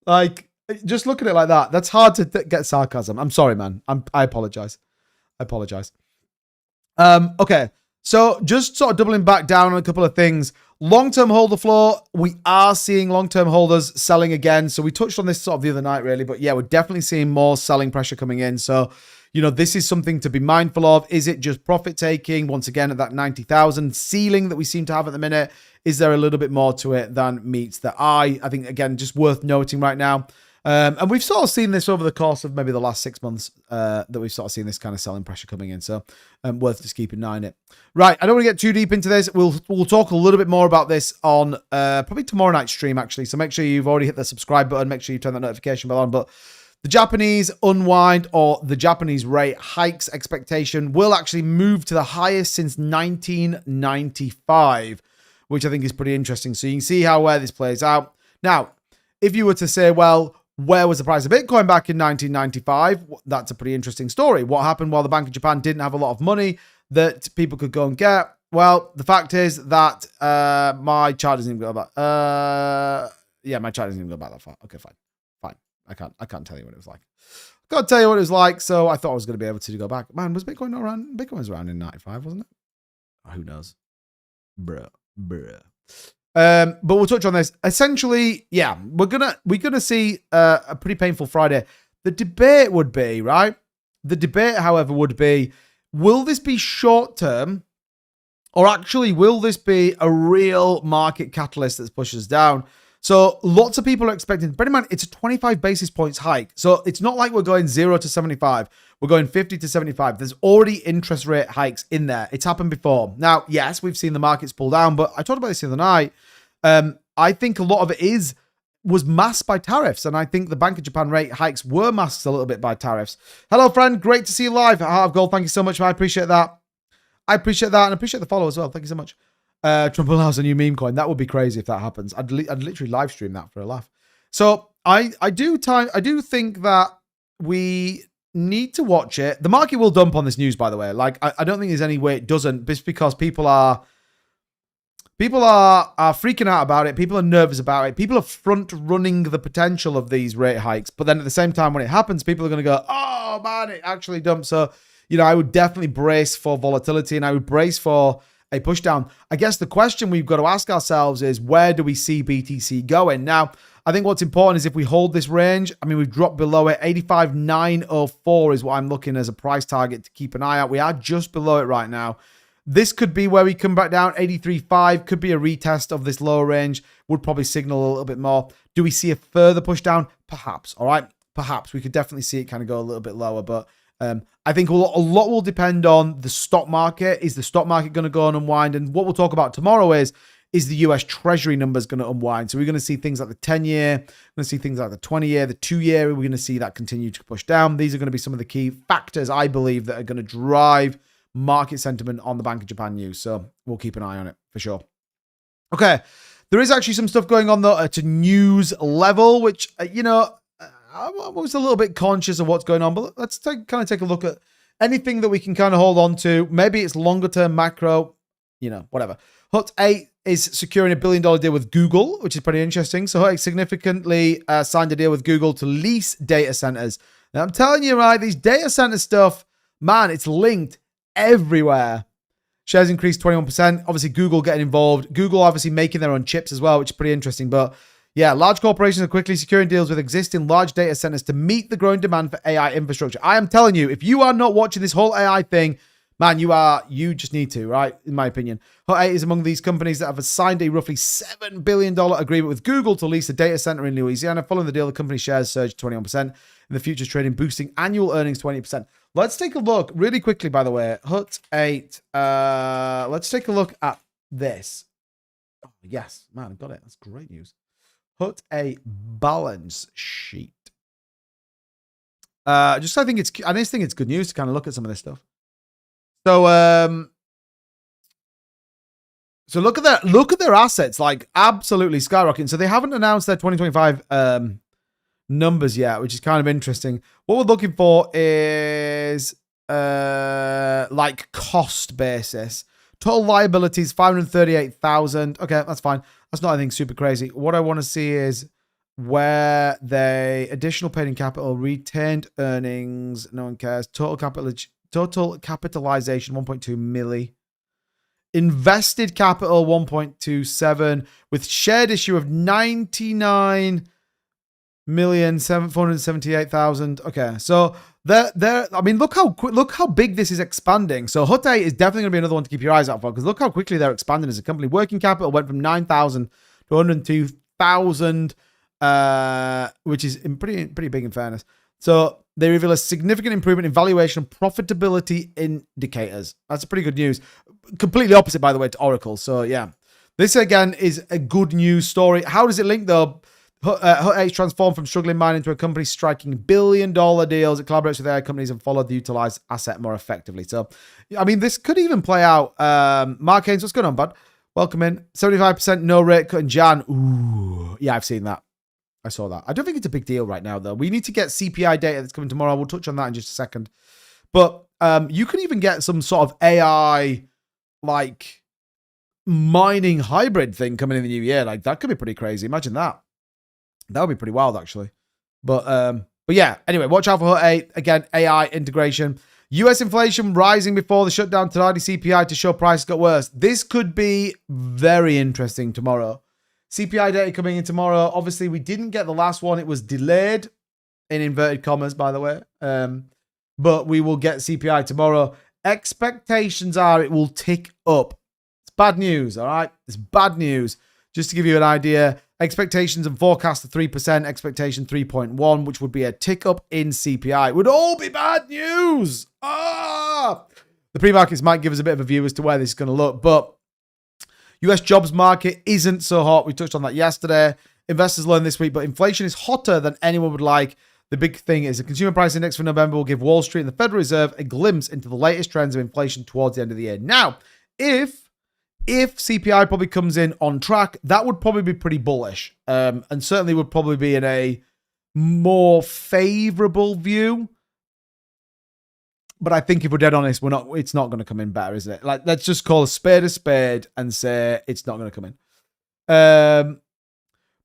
like, just look at it like that. That's hard to get sarcasm. I'm sorry, man. I apologize. Okay. So just sort of doubling back down on a couple of things. Long-term holder floor. We are seeing long-term holders selling again. So we touched on this sort of the other night, really. But yeah, we're definitely seeing more selling pressure coming in. So, you know, this is something to be mindful of. Is it just profit taking? Once again, at that 90,000 ceiling that we seem to have at the minute, is there a little bit more to it than meets the eye? I think, again, just worth noting right now. And we've sort of seen this over the course of maybe the last 6 months that we've sort of seen this kind of selling pressure coming in. So worth just keeping an eye on it. Right, I don't want to get too deep into this. We'll talk a little bit more about this on probably tomorrow night's stream, actually. So make sure you've already hit the subscribe button. Make sure you turn that notification bell on. But the Japanese unwind or the Japanese rate hikes expectation will actually move to the highest since 1995, which I think is pretty interesting. So you can see where this plays out. Now, if you were to say, well, where was the price of Bitcoin back in 1995? That's a pretty interesting story. What happened while the Bank of Japan didn't have a lot of money that people could go and get? Well, the fact is that my chart doesn't even go back. Yeah, my chart doesn't even go back that far. Okay, fine. I can't tell you what it was like. I can't tell you what it was like, so I thought I was going to be able to go back. Man, was Bitcoin not around? Bitcoin was around in 95, wasn't it? Oh, who knows? Bruh. But we'll touch on this. Essentially, yeah, we're gonna see a pretty painful Friday. The debate would be, right? The debate, however, would be, will this be short term, or actually will this be a real market catalyst that pushes down? So lots of people are expecting, bear in mind, it's a 25 basis points hike. So it's not like we're going 0 to 75. We're going 50 to 75. There's already interest rate hikes in there. It's happened before. Now, yes, we've seen the markets pull down, but I talked about this the other night. I think a lot of it was masked by tariffs. And I think the Bank of Japan rate hikes were masked a little bit by tariffs. Hello, friend. Great to see you live at Heart of Gold. Thank you so much. I appreciate that. I appreciate that. And I appreciate the follow as well. Thank you so much. Trump allows a new meme coin. That would be crazy if that happens. I'd literally live stream that for a laugh. So I do think that we need to watch it. The market will dump on this news, by the way. Like, I don't think there's any way it doesn't, just because people are freaking out about it. People are nervous about it. People are front running the potential of these rate hikes. But then at the same time, when it happens, people are going to go, oh man, it actually dumped. So, I would definitely brace for volatility, and I would brace for a push down. I guess the question we've got to ask ourselves is, where do we see BTC going? Now, I think what's important is if we hold this range, I mean, we've dropped below it. 85,904 is what I'm looking as a price target to keep an eye out. We are just below it right now. This could be where we come back down. 83.5 could be a retest of this lower range. Would probably signal a little bit more. Do we see a further push down? Perhaps. All right. Perhaps. We could definitely see it kind of go a little bit lower, but I think a lot will depend on the stock market. Is the stock market going to go and unwind? And what we'll talk about tomorrow is the US Treasury numbers going to unwind? So we're going to see things like the 10-year, we're going to see things like the 20-year, the 2-year. We're going to see that continue to push down. These are going to be some of the key factors, I believe, that are going to drive market sentiment on the Bank of Japan news. So we'll keep an eye on it for sure. Okay. There is actually some stuff going on, though, at a news level, which, I was a little bit conscious of what's going on, but let's take a look at anything that we can kind of hold on to. Maybe it's longer term macro, whatever. Hut 8 is securing a $1 billion deal with Google, which is pretty interesting. So Hut 8 significantly signed a deal with Google to lease data centers. Now, I'm telling you, right, these data center stuff, man, it's linked everywhere. Shares increased 21%. Obviously, Google getting involved. Google obviously making their own chips as well, which is pretty interesting. But yeah, large corporations are quickly securing deals with existing large data centers to meet the growing demand for AI infrastructure. I am telling you, if you are not watching this whole AI thing, man, you just need to, right? In my opinion. Hut 8 is among these companies that have signed a roughly $7 billion agreement with Google to lease a data center in Louisiana. Following the deal, the company shares surged 21% in the futures trading, boosting annual earnings 20%. Let's take a look really quickly, by the way. Hut 8. Let's take a look at this. Oh, yes, man, I got it. That's great news. Hut 8 balance sheet. I just think it's good news to kind of look at some of this stuff. So look at their assets, like absolutely skyrocketing. So they haven't announced their 2025 numbers yet, which is kind of interesting. What we're looking for is like cost basis. Total liabilities 538,000. Okay, that's fine. That's not anything super crazy. What I want to see is where they additional paid in capital, retained earnings, no one cares. Total capitalization 1.2 milli. Invested capital 1.27 with shared issue of 99,778,000. Okay, so there. I mean, look how big this is expanding. So Hut 8 is definitely going to be another one to keep your eyes out for, because look how quickly they're expanding as a company. Working capital went from 9,000 to 102,000. which is pretty big in fairness. So they reveal a significant improvement in valuation and profitability indicators. That's pretty good news. Completely opposite, by the way, to Oracle. So yeah, this again is a good news story. How does it link though? Hut 8 transformed from struggling mine into a company striking billion-dollar deals. It collaborates with AI companies and followed the utilized asset more effectively. So, I mean, this could even play out. Mark Haynes, what's going on, bud? Welcome in. 75% no rate cut in Jan. Ooh, yeah, I've seen that. I saw that. I don't think it's a big deal right now, though. We need to get CPI data that's coming tomorrow. We'll touch on that in just a second. But you could even get some sort of AI, like, mining hybrid thing coming in the new year. Like, that could be pretty crazy. Imagine that. That would be pretty wild, actually. But yeah, anyway, watch out for Hut 8. Again, AI integration. US inflation rising before the shutdown tonight. CPI to show prices got worse. This could be very interesting tomorrow. CPI data coming in tomorrow. Obviously, we didn't get the last one. It was delayed, in inverted commas, by the way. But we will get CPI tomorrow. Expectations are it will tick up. It's bad news, all right? It's bad news. Just to give you an idea, expectations and forecast of 3%, expectation 3.1, which would be a tick up in CPI. It would all be bad news. The pre-markets might give us a bit of a view as to where this is going to look, but US jobs market isn't so hot. We touched on that yesterday. Investors learned this week, but inflation is hotter than anyone would like. The big thing is the consumer price index for November will give Wall Street and the Federal Reserve a glimpse into the latest trends of inflation towards the end of the year. Now, if CPI probably comes in on track, that would probably be pretty bullish, and certainly would probably be in a more favorable view. But I think if we're dead honest, it's not going to come in better, is it? Like, let's just call a spade and say it's not going to come in.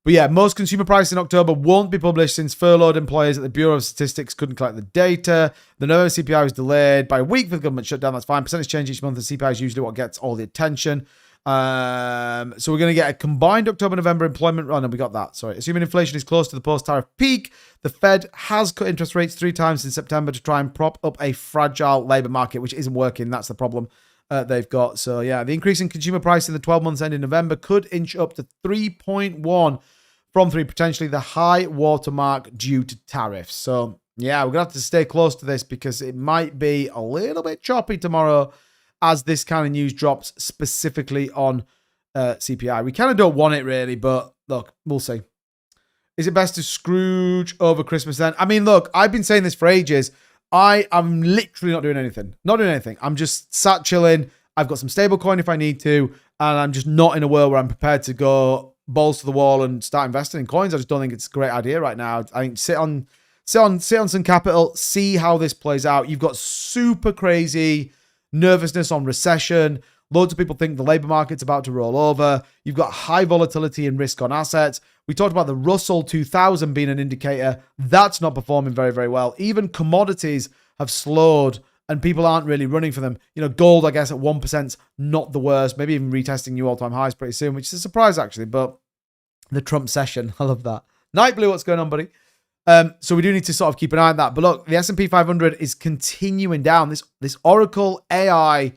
But yeah, most consumer prices in October won't be published since furloughed employees at the Bureau of Statistics couldn't collect the data. The November CPI was delayed by a week for the government shutdown. That's fine. Percentage change each month. The CPI is usually what gets all the attention. So we're going to get a combined October-November employment run. And we got that. Sorry. Assuming inflation is close to the post-tariff peak, the Fed has cut interest rates 3 times in September to try and prop up a fragile labor market, which isn't working. That's the problem they've got. So yeah, the increase in consumer price in the 12 months ending November could inch up to 3.1 from 3, potentially the high watermark due to tariffs. So yeah, we're going to have to stay close to this because it might be a little bit choppy tomorrow as this kind of news drops specifically on CPI. We kind of don't want it really, but look, we'll see. Is it best to Scrooge over Christmas then? I mean, look, I've been saying this for ages. I am literally not doing anything. Not doing anything. I'm just sat chilling. I've got some stable coin if I need to, and I'm just not in a world where I'm prepared to go balls to the wall and start investing in coins. I just don't think it's a great idea right now. I think sit on some capital, see how this plays out. You've got super crazy nervousness on recession. Loads of people think the labor market's about to roll over. You've got high volatility and risk on assets. We talked about the Russell 2000 being an indicator. That's not performing very, very well. Even commodities have slowed and people aren't really running for them. You know, gold, I guess, at 1% is not the worst. Maybe even retesting new all-time highs pretty soon, which is a surprise, actually. But the Trump session, I love that. Night Blue, what's going on, buddy? So we do need to sort of keep an eye on that. But look, the S&P 500 is continuing down. This Oracle AI,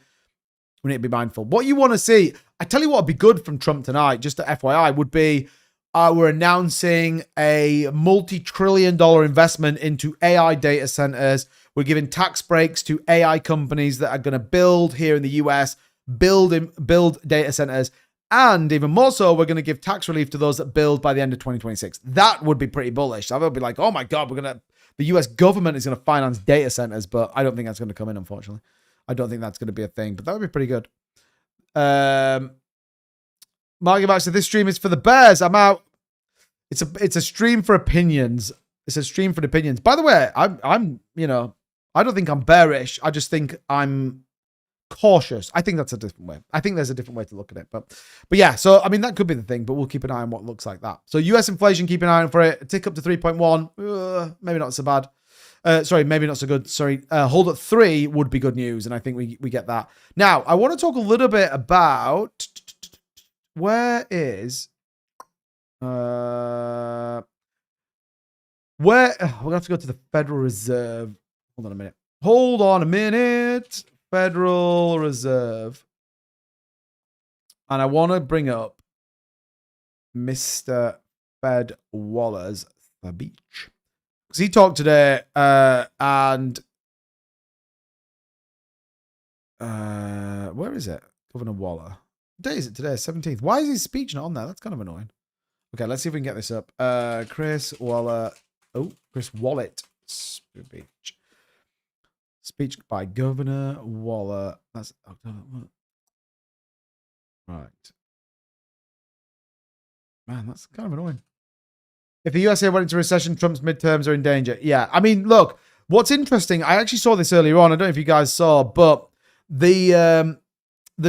we need to be mindful. What you want to see, I tell you what would be good from Trump tonight, just to FYI, would be we're announcing a multi-trillion-dollar investment into AI data centers. We're giving tax breaks to AI companies that are going to build here in the US, build data centers. And even more so, we're going to give tax relief to those that build by the end of 2026. That would be pretty bullish. That would be like, oh my God, the US government is going to finance data centers, but I don't think that's going to come in, unfortunately. I don't think that's going to be a thing, but that would be pretty good. Margie Max said, this stream is for the Bears. I'm out. It's a stream for opinions. It's a stream for opinions. By the way, I'm I don't think I'm bearish. I just think I'm cautious. I think that's a different way. I think there's a different way to look at it. But yeah, so I mean that could be the thing, but we'll keep an eye on what looks like that. So US inflation, keep an eye on for it. A tick up to 3.1. Maybe not so bad. Maybe not so good. Hold at 3 would be good news, and I think we get that. Now, I want to talk a little bit about where we'll have to go to the Federal Reserve. Hold on a minute. Federal Reserve. And I want to bring up Mr. Fed Waller's speech. Because he talked today, and where is it? Governor Waller. What day is it today? 17th. Why is his speech not on there? That's kind of annoying. Okay, let's see if we can get this up. Chris Waller. Oh, Chris Wallet speech. Speech by Governor Waller. That's right. Man, that's kind of annoying. If the USA went into recession, Trump's midterms are in danger. Yeah, I mean, look, what's interesting, I actually saw this earlier on. I don't know if you guys saw, but the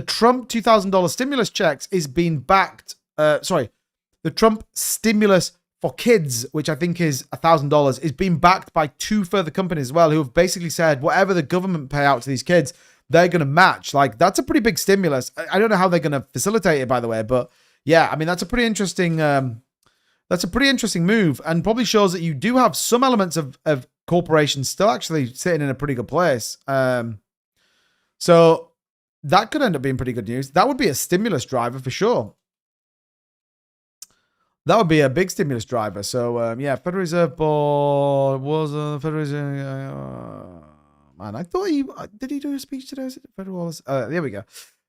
Trump $2,000 stimulus checks is being backed. The Trump stimulus for kids, which I think is $1,000, is being backed by 2 further companies as well, who have basically said whatever the government pay out to these kids, they're going to match. Like, that's a pretty big stimulus. I don't know how they're going to facilitate it, by the way, but yeah, I mean, that's a pretty interesting. That's a pretty interesting move, and probably shows that you do have some elements of corporations still actually sitting in a pretty good place. So that could end up being pretty good news. That would be a stimulus driver for sure. That would be a big stimulus driver. So, yeah, Federal Reserve Board was a Federal Reserve. Man, I thought did he do a speech today? Is it Federal Wallace? There we go.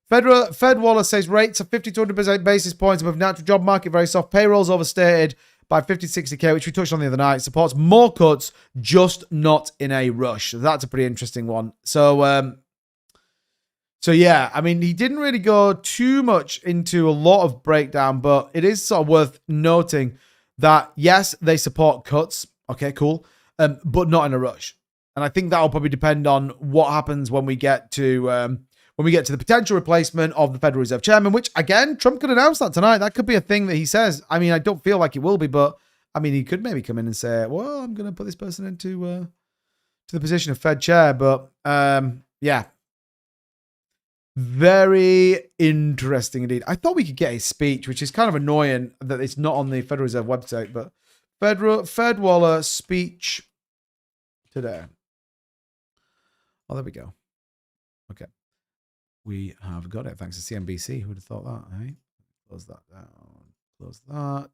Fed Wallace says rates are 50 to 100 basis points above natural job market, very soft. Payrolls overstated by 50 to 60K, which we touched on the other night. Supports more cuts, just not in a rush. That's a pretty interesting one. So yeah, I mean, he didn't really go too much into a lot of breakdown, but it is sort of worth noting that, yes, they support cuts. Okay, cool. But not in a rush. And I think that will probably depend on what happens when we get to the potential replacement of the Federal Reserve Chairman, which, again, Trump could announce that tonight. That could be a thing that he says. I mean, I don't feel like it will be, but, I mean, he could maybe come in and say, well, I'm going to put this person into to the position of Fed Chair. But, yeah. Very interesting indeed. I thought we could get his speech, which is kind of annoying that it's not on the Federal Reserve website, but Fed Waller speech today. Oh, there we go. Okay. We have got it. Thanks to CNBC. Who would have thought that, eh? Close that down. Close that.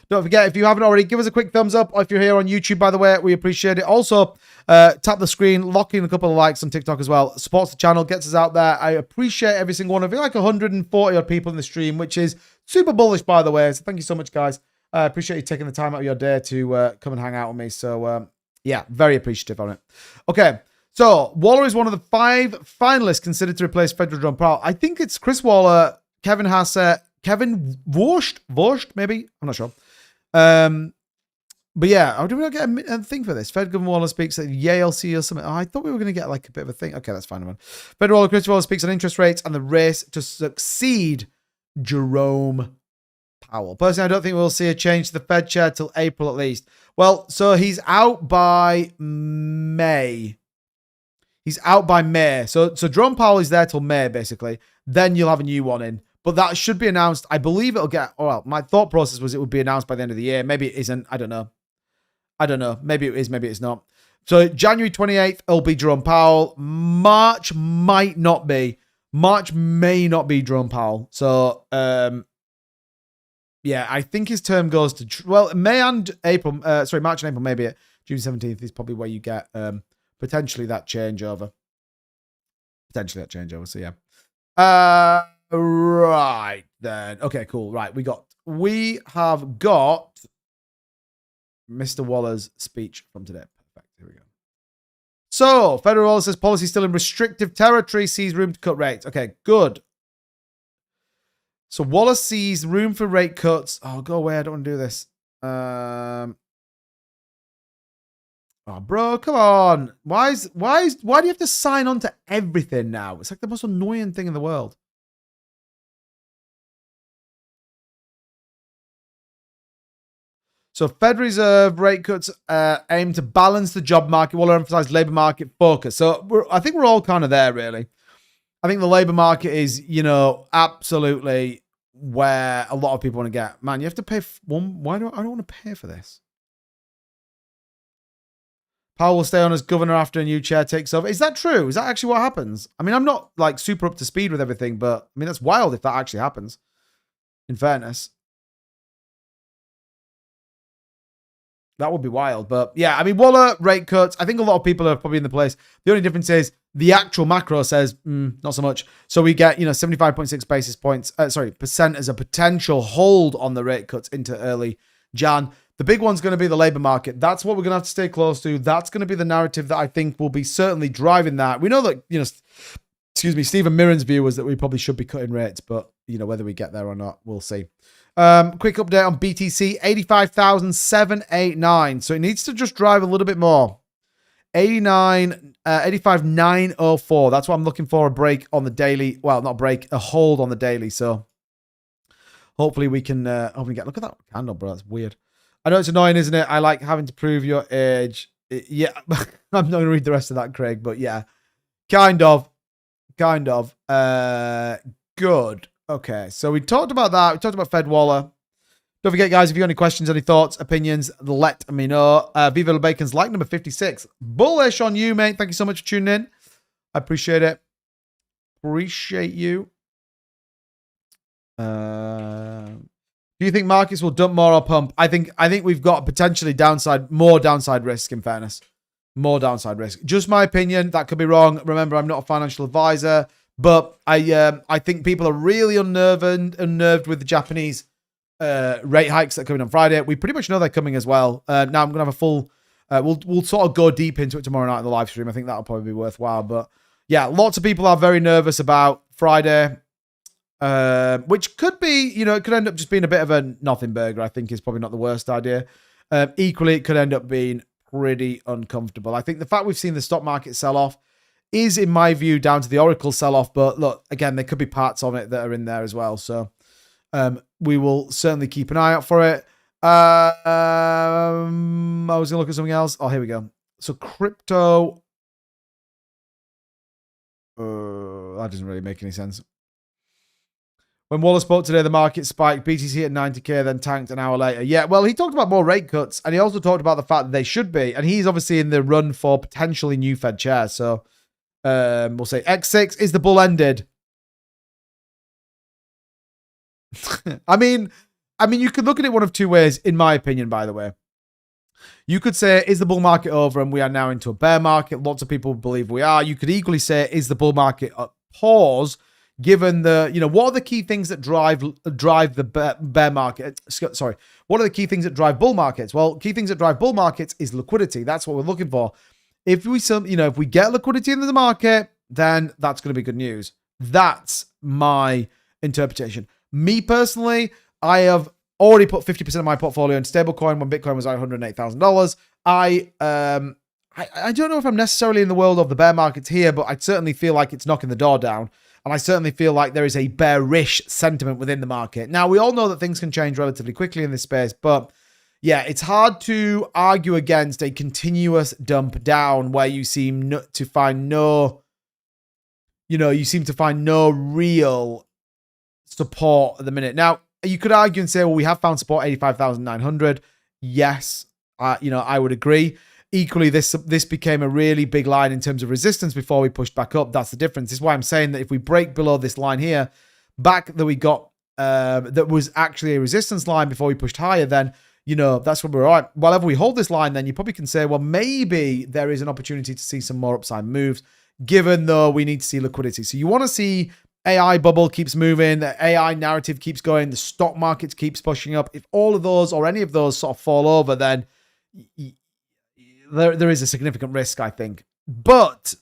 Don't forget, if you haven't already, give us a quick thumbs up. Or if you're here on YouTube, by the way, we appreciate it. Also, tap the screen, lock in a couple of likes on TikTok as well. Supports the channel, gets us out there. I appreciate every single one of you. Like 140 odd people in the stream, which is super bullish, by the way. So thank you so much, guys. I appreciate you taking the time out of your day to come and hang out with me. So, yeah, very appreciative on it. Okay. So, Waller is one of the 5 finalists considered to replace Federal Jerome Powell. I think it's Chris Waller, Kevin Hassett, Kevin Vorsht, maybe? I'm not sure. But yeah, do we not get a thing for this? Fed Governor Waller speaks at Yale CEO Summit. Oh, I thought we were going to get like a bit of a thing. Okay, that's fine, man. Federal Waller, Chris Waller speaks on interest rates and the race to succeed Jerome Powell. Personally, I don't think we'll see a change to the Fed chair till April at least. Well, so he's out by May. He's out by May. So Jerome Powell is there till May, basically. Then you'll have a new one in. But that should be announced. I believe it'll get... Well, my thought process was it would be announced by the end of the year. Maybe it isn't. I don't know. Maybe it is. Maybe it's not. So January 28th, it'll be Jerome Powell. March might not be. March may not be Jerome Powell. So, yeah, I think his term goes to... Well, May and April... March and April, maybe. June 17th is probably where you get... potentially that changeover. So yeah. Right then. Okay, cool. Right, we have got Mr. Waller's speech from today. Perfect. Here we go. So, Federal Waller says policy still in restrictive territory, sees room to cut rates. Okay, good. So Waller sees room for rate cuts. Oh, go away. I don't want to do this. Oh, bro, come on. Why do you have to sign on to everything now? It's like the most annoying thing in the world. So Fed Reserve rate cuts aim to balance the job market while emphasize labor market focus. So I think we're all kind of there, really. I think the labor market is, absolutely where a lot of people want to get. Man, you have to pay one. I don't want to pay for this. Powell will stay on as governor after a new chair takes over. Is that true? Is that actually what happens? I mean, I'm not like super up to speed with everything, but I mean, that's wild if that actually happens. In fairness. That would be wild. But yeah, I mean, Waller, rate cuts. I think a lot of people are probably in the place. The only difference is the actual macro says not so much. So we get, 75.6 basis points, percent as a potential hold on the rate cuts into early Jan. The big one's going to be the labor market. That's what we're going to have to stay close to. That's going to be the narrative that I think will be certainly driving that. We know that, Stephen Mirren's view was that we probably should be cutting rates, but, whether we get there or not, we'll see. Quick update on BTC, 85,789. So it needs to just drive a little bit more. 85,904. That's what I'm looking for, a break on the daily. Well, not a break, a hold on the daily. So hopefully we can, look at that candle, bro. That's weird. I know it's annoying, isn't it? I like having to prove your age. Yeah, I'm not going to read the rest of that, Craig, but yeah, kind of. Good. Okay, so we talked about that. We talked about Fed Waller. Don't forget, guys, if you have any questions, any thoughts, opinions, let me know. Viva La Bacon's like number 56. Bullish on you, mate. Thank you so much for tuning in. I appreciate it. Appreciate you. Do you think markets will dump more or pump? I think we've got potentially more downside risk, in fairness. More downside risk. Just my opinion. That could be wrong. Remember, I'm not a financial advisor. But I think people are really unnerved with the Japanese rate hikes that are coming on Friday. We pretty much know they're coming as well. Now I'm going to have a full... we'll sort of go deep into it tomorrow night in the live stream. I think that'll probably be worthwhile. But yeah, lots of people are very nervous about Friday, which could be, it could end up just being a bit of a nothing burger. I think is probably not the worst idea. Equally, it could end up being pretty uncomfortable. I think the fact we've seen the stock market sell off is, in my view, down to the Oracle sell-off. But look, again, there could be parts of it that are in there as well. So we will certainly keep an eye out for it. I was going to look at something else. Oh, here we go. So crypto. That doesn't really make any sense. When Waller spoke today, the market spiked. BTC at 90k, then tanked an hour later. Yeah, well, he talked about more rate cuts. And he also talked about the fact that they should be. And he's obviously in the run for potentially new Fed chair. So... we'll say X6 is the bull ended. I mean, you could look at it one of two ways, in my opinion, by the way. You could say, is the bull market over and we are now into a bear market? Lots of people believe we are. You could equally say, is the bull market a pause, given the, what are the key things that drive the bear market? Sorry. What are the key things that drive bull markets? Well, key things that drive bull markets is liquidity. That's what we're looking for. If we get liquidity into the market, then that's going to be good news. That's my interpretation. Me personally, I have already put 50% of my portfolio in stablecoin when Bitcoin was at $108,000. I don't know if I'm necessarily in the world of the bear markets here, but I certainly feel like it's knocking the door down. And I certainly feel like there is a bearish sentiment within the market. Now, we all know that things can change relatively quickly in this space, but yeah, it's hard to argue against a continuous dump down where you seem to find no real support at the minute. Now, you could argue and say, well, we have found support 85,900. Yes, I would agree. Equally, this became a really big line in terms of resistance before we pushed back up. That's the difference. This is why I'm saying that if we break below this line here, back that we got, that was actually a resistance line before we pushed higher, then that's what we're at. Whenever we hold this line, then you probably can say, well, maybe there is an opportunity to see some more upside moves, given though we need to see liquidity. So you want to see AI bubble keeps moving, the AI narrative keeps going, the stock market keeps pushing up. If all of those or any of those sort of fall over, then there is a significant risk, I think. But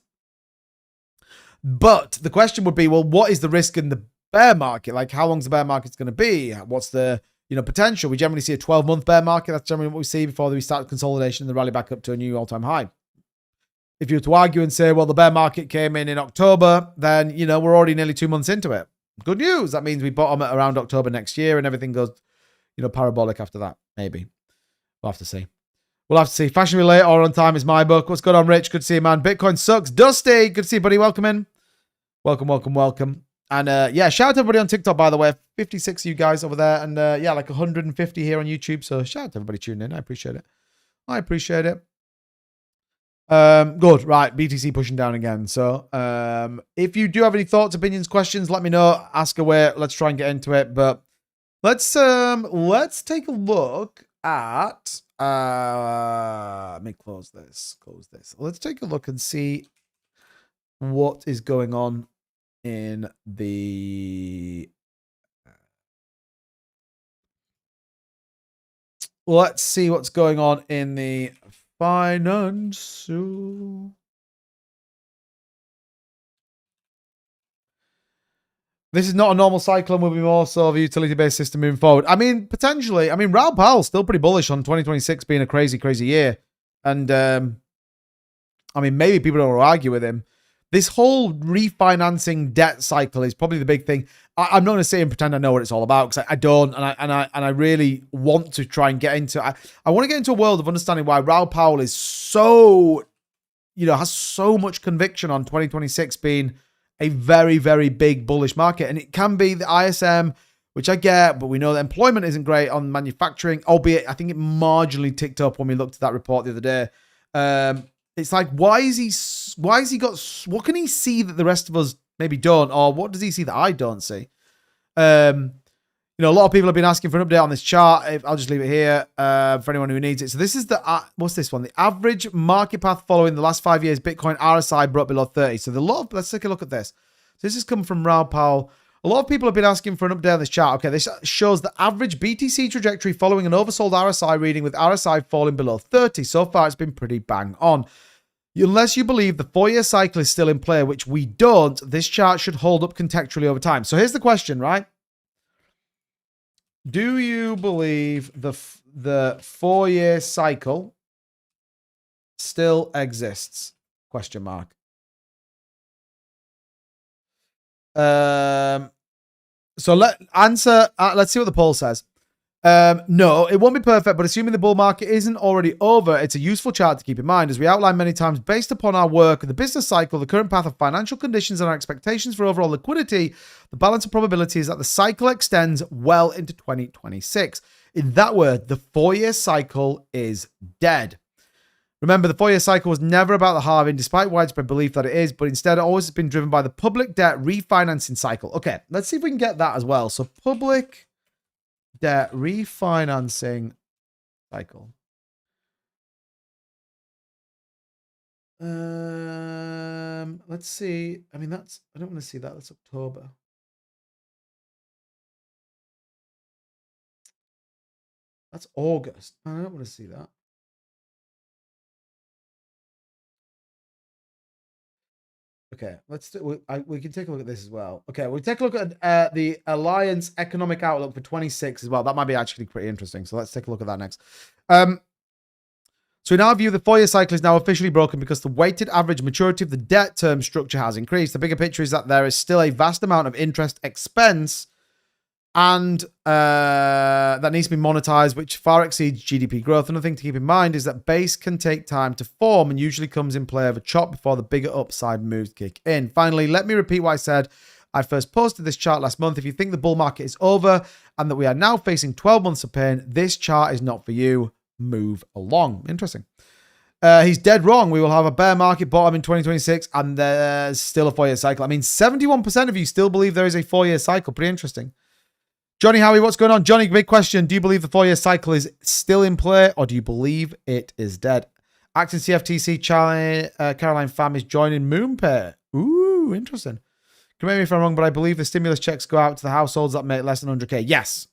the question would be, well, what is the risk in the bear market? Like, how long's the bear market going to be? What's the potential? We generally see a 12-month bear market. That's generally what we see before we start consolidation and the rally back up to a new all-time high. If you were to argue and say, well, the bear market came in October, then, we're already nearly 2 months into it. Good news. That means we bottom at around October next year and everything goes, parabolic after that. Maybe. We'll have to see. Fashion Relay or on time is my book. What's going on, Rich? Good to see you, man. Bitcoin sucks. Dusty. Good to see you, buddy. Welcome in. Welcome. And shout out to everybody on TikTok, by the way. 56 of you guys over there. And like 150 here on YouTube. So shout out to everybody tuning in. I appreciate it. Good. Right. BTC pushing down again. So if you do have any thoughts, opinions, questions, let me know. Ask away. Let's try and get into it. But let's take a look at Let me close this. Let's take a look and see what is going on in the... Let's see what's going on in the financial... This is not a normal cycle and will be more so of a utility-based system moving forward. I mean, potentially. I mean, Raoul Pal's still pretty bullish on 2026 being a crazy, crazy year. And, I mean, maybe people don't argue with him. This whole refinancing debt cycle is probably the big thing. I'm not going to sit and pretend I know what it's all about, because I don't, and I really want to try and get into... I want to get into a world of understanding why Raoul Pal is so, has so much conviction on 2026 being a very, very big bullish market. And it can be the ISM, which I get, but we know that employment isn't great on manufacturing, albeit I think it marginally ticked up when we looked at that report the other day. It's like, why is he got, what can he see that the rest of us maybe don't? Or what does he see that I don't see? A lot of people have been asking for an update on this chart. I'll just leave it here for anyone who needs it. So this is the, what's this one? The average market path following the last 5 years, Bitcoin RSI brought below 30. So let's take a look at this. So this has come from Raoul Pal. A lot of people have been asking for an update on this chart. Okay, this shows the average BTC trajectory following an oversold RSI reading with RSI falling below 30. So far, it's been pretty bang on. Unless you believe the 4-year cycle is still in play, which we don't, this chart should hold up contextually over time. So here's the question, right? Do you believe the 4-year cycle still exists? Question mark. So let's see what the poll says. No, it won't be perfect, but assuming the bull market isn't already over, it's a useful chart to keep in mind. As we outlined many times, based upon our work, the business cycle, the current path of financial conditions, and our expectations for overall liquidity, the balance of probability is that the cycle extends well into 2026. In that word, the 4-year cycle is dead. Remember, the 4-year cycle was never about the halving, despite widespread belief that it is, but instead it always has been driven by the public debt refinancing cycle. Okay, let's see if we can get that as well. So public debt refinancing cycle. Let's see. I mean, I don't want to see that. That's October. That's August. I don't want to see that. Okay, we can take a look at this as well. Okay, we'll take a look at the Alliance Economic Outlook for 26 as well. That might be actually pretty interesting. So let's take a look at that next. So in our view, the 4-year cycle is now officially broken because the weighted average maturity of the debt term structure has increased. The bigger picture is that there is still a vast amount of interest expense and that needs to be monetized, which far exceeds GDP growth. Another thing to keep in mind is that base can take time to form and usually comes in play of a chop before the bigger upside moves kick in. Finally, let me repeat what I said. I first posted this chart last month. If you think the bull market is over and that we are now facing 12 months of pain, this chart is not for you. Move along. Interesting. He's dead wrong. We will have a bear market bottom in 2026 and there's still a 4-year cycle. I mean, 71% of you still believe there is a 4-year cycle. Pretty interesting. Johnny Howie, what's going on? Johnny, big question. Do you believe the 4-year cycle is still in play or do you believe it is dead? Acting CFTC, Caroline Pham is joining Moonpay. Ooh, interesting. Correct me if I'm wrong, but I believe the stimulus checks go out to the households that make less than 100K. Yes.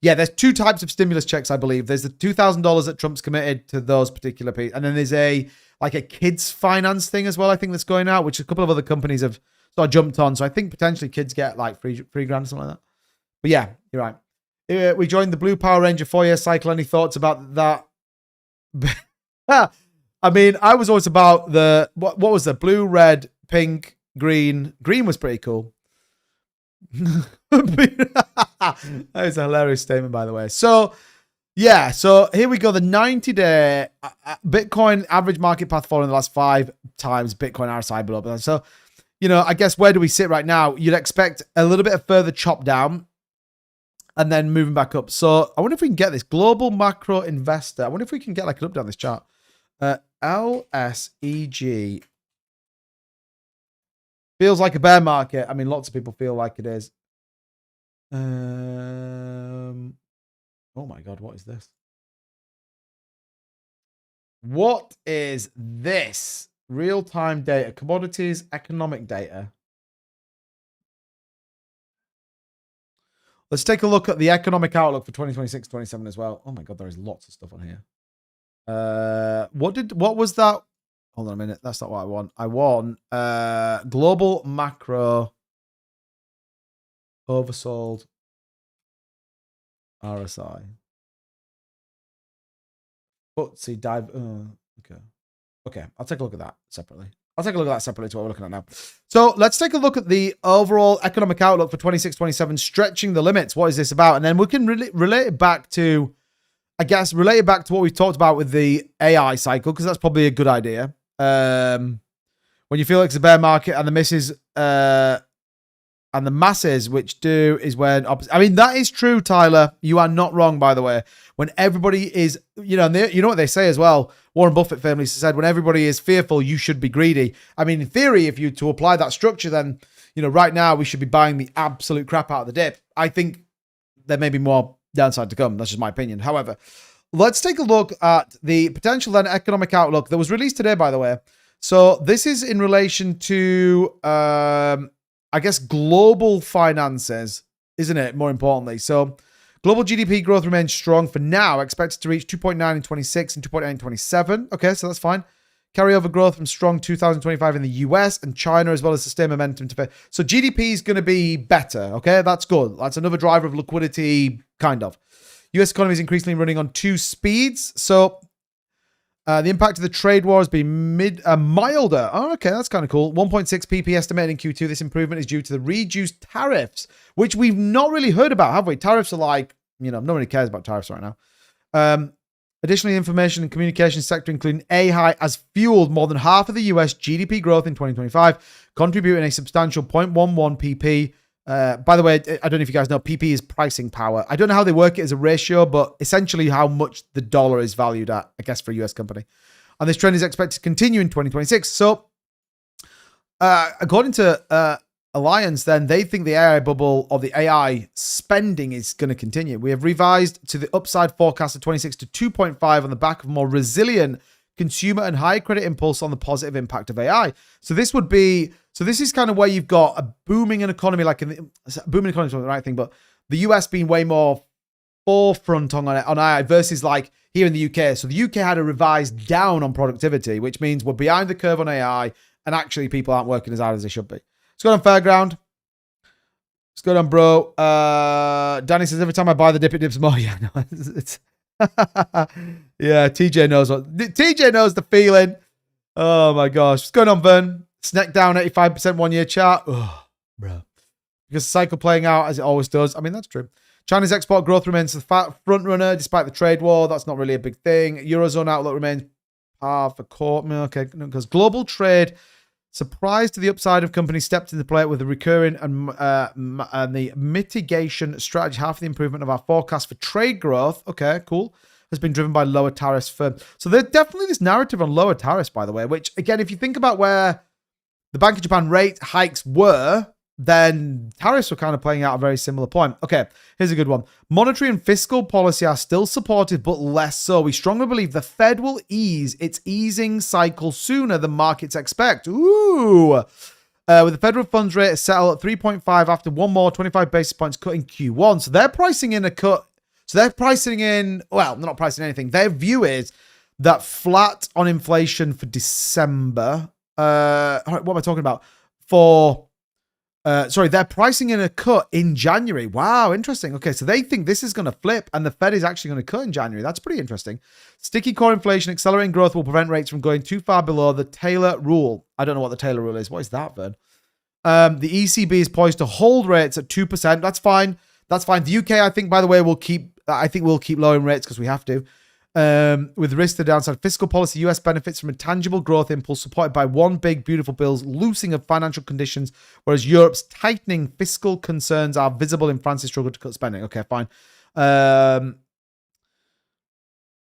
Yeah, there's 2 types of stimulus checks, I believe. There's the $2,000 that Trump's committed to those particular people. And then there's a kids finance thing as well, I think, that's going out, which a couple of other companies have sort of jumped on. So I think potentially kids get like free grand or something like that. But yeah, you're right. We joined the Blue Power Ranger 4-year cycle. Any thoughts about that? I mean, I was always about the, what was the blue, red, pink, green. Green was pretty cool. That is a hilarious statement, by the way. So, yeah. So here we go. The 90-day Bitcoin average market path following the last 5 times Bitcoin RSI below. So, I guess where do we sit right now? You'd expect a little bit of further chop down and then moving back up. So I wonder if we can get this global macro investor. I wonder if we can get like an update on this chart. LSEG feels like a bear market. I mean, lots of people feel like it is. Oh my God, what is this? What is this? Real-time data, commodities, economic data. Let's take a look at the economic outlook for 2026-27 as well. Oh my God, there is lots of stuff on here. What was that? Hold on a minute. That's not what I want. I want global macro oversold RSI. FTSE dive. Okay. I'll take a look at that separately. To what we're looking at now. So let's take a look at the overall economic outlook for 26-27, stretching the limits. What is this about? And then we can relate it back to, what we talked about with the AI cycle, because that's probably a good idea. When you feel like it's a bear market and the misses, and the masses, which do, is when... I mean, that is true, Tyler. You are not wrong, by the way. When everybody is... You know what they say as well. Warren Buffett famously said, when everybody is fearful, you should be greedy. I mean, in theory, if you to apply that structure, then, right now we should be buying the absolute crap out of the dip. I think there may be more downside to come. That's just my opinion. However, let's take a look at the potential then economic outlook that was released today, by the way. So this is in relation to... global finances, isn't it? More importantly. So global GDP growth remains strong for now, expected to reach 2.9 in 26 and 2.9 in 27. Okay, so that's fine. Carryover growth from strong 2025 in the US and China, as well as sustained momentum. So GDP is going to be better. Okay, that's good. That's another driver of liquidity, kind of. US economy is increasingly running on two speeds. So the impact of the trade war has been milder. Oh, okay, that's kind of cool. 1.6 pp estimated in Q2. This improvement is due to the reduced tariffs, which we've not really heard about, have we? Tariffs are like, nobody cares about tariffs right now. Additionally, the information and communication sector, including AI, has fueled more than half of the US GDP growth in 2025, contributing a substantial 0.11 pp. By the way, I don't know if you guys know, PP is pricing power. I don't know how they work it as a ratio, but essentially how much the dollar is valued at, I guess, for a US company. And this trend is expected to continue in 2026. So, according to Alliance, then, they think the AI bubble or the AI spending is going to continue. We have revised to the upside forecast of 26 to 2.5 on the back of more resilient consumer and high credit impulse on the positive impact of AI. So this is kind of where you've got a booming economy, booming economy is not the right thing, but the US being way more forefront on AI versus like here in the UK. So the UK had a revised down on productivity, which means we're behind the curve on AI and actually people aren't working as hard as they should be. Let's go on Fairground. Let's go on, bro. Danny says, every time I buy the dip, it dips more. Yeah, no, it's yeah, TJ knows the feeling. Oh my gosh. What's going on, Vern? Snack down 85% 1 year chart. Oh, bro. Because the cycle playing out as it always does. I mean, that's true. China's export growth remains the front runner despite the trade war. That's not really a big thing. Eurozone outlook remains par for court. Okay, because global trade surprise to the upside of companies stepped into play with the recurring and the mitigation strategy. Half the improvement of our forecast for trade growth, okay, cool, has been driven by lower tariffs. So there's definitely this narrative on lower tariffs, by the way, which, again, if you think about where the Bank of Japan rate hikes were, then tariffs were kind of playing out a very similar point. Okay, here's a good one. Monetary and fiscal policy are still supported, but less so. We strongly believe the Fed will ease its easing cycle sooner than markets expect. Ooh. With the federal funds rate settle at 3.5 after one more 25 basis points cut in Q1. So they're pricing in a cut. So they're pricing in, well, they're not pricing anything. Their view is that flat on inflation for December. What am I talking about? They're pricing in a cut in January. Wow, interesting. Okay, so they think this is going to flip and the Fed is actually going to cut in January. That's pretty interesting. Sticky core inflation, accelerating growth will prevent rates from going too far below the Taylor rule. I don't know what the Taylor rule is. What is that, Vern? The ECB is poised to hold rates at 2%. That's fine. That's fine. The UK, I think, by the way, we'll keep lowering rates because we have to. With risk to the downside, fiscal policy, US benefits from a tangible growth impulse supported by one big, beautiful bill's loosening of financial conditions, whereas Europe's tightening fiscal concerns are visible in France's struggle to cut spending. Okay, fine.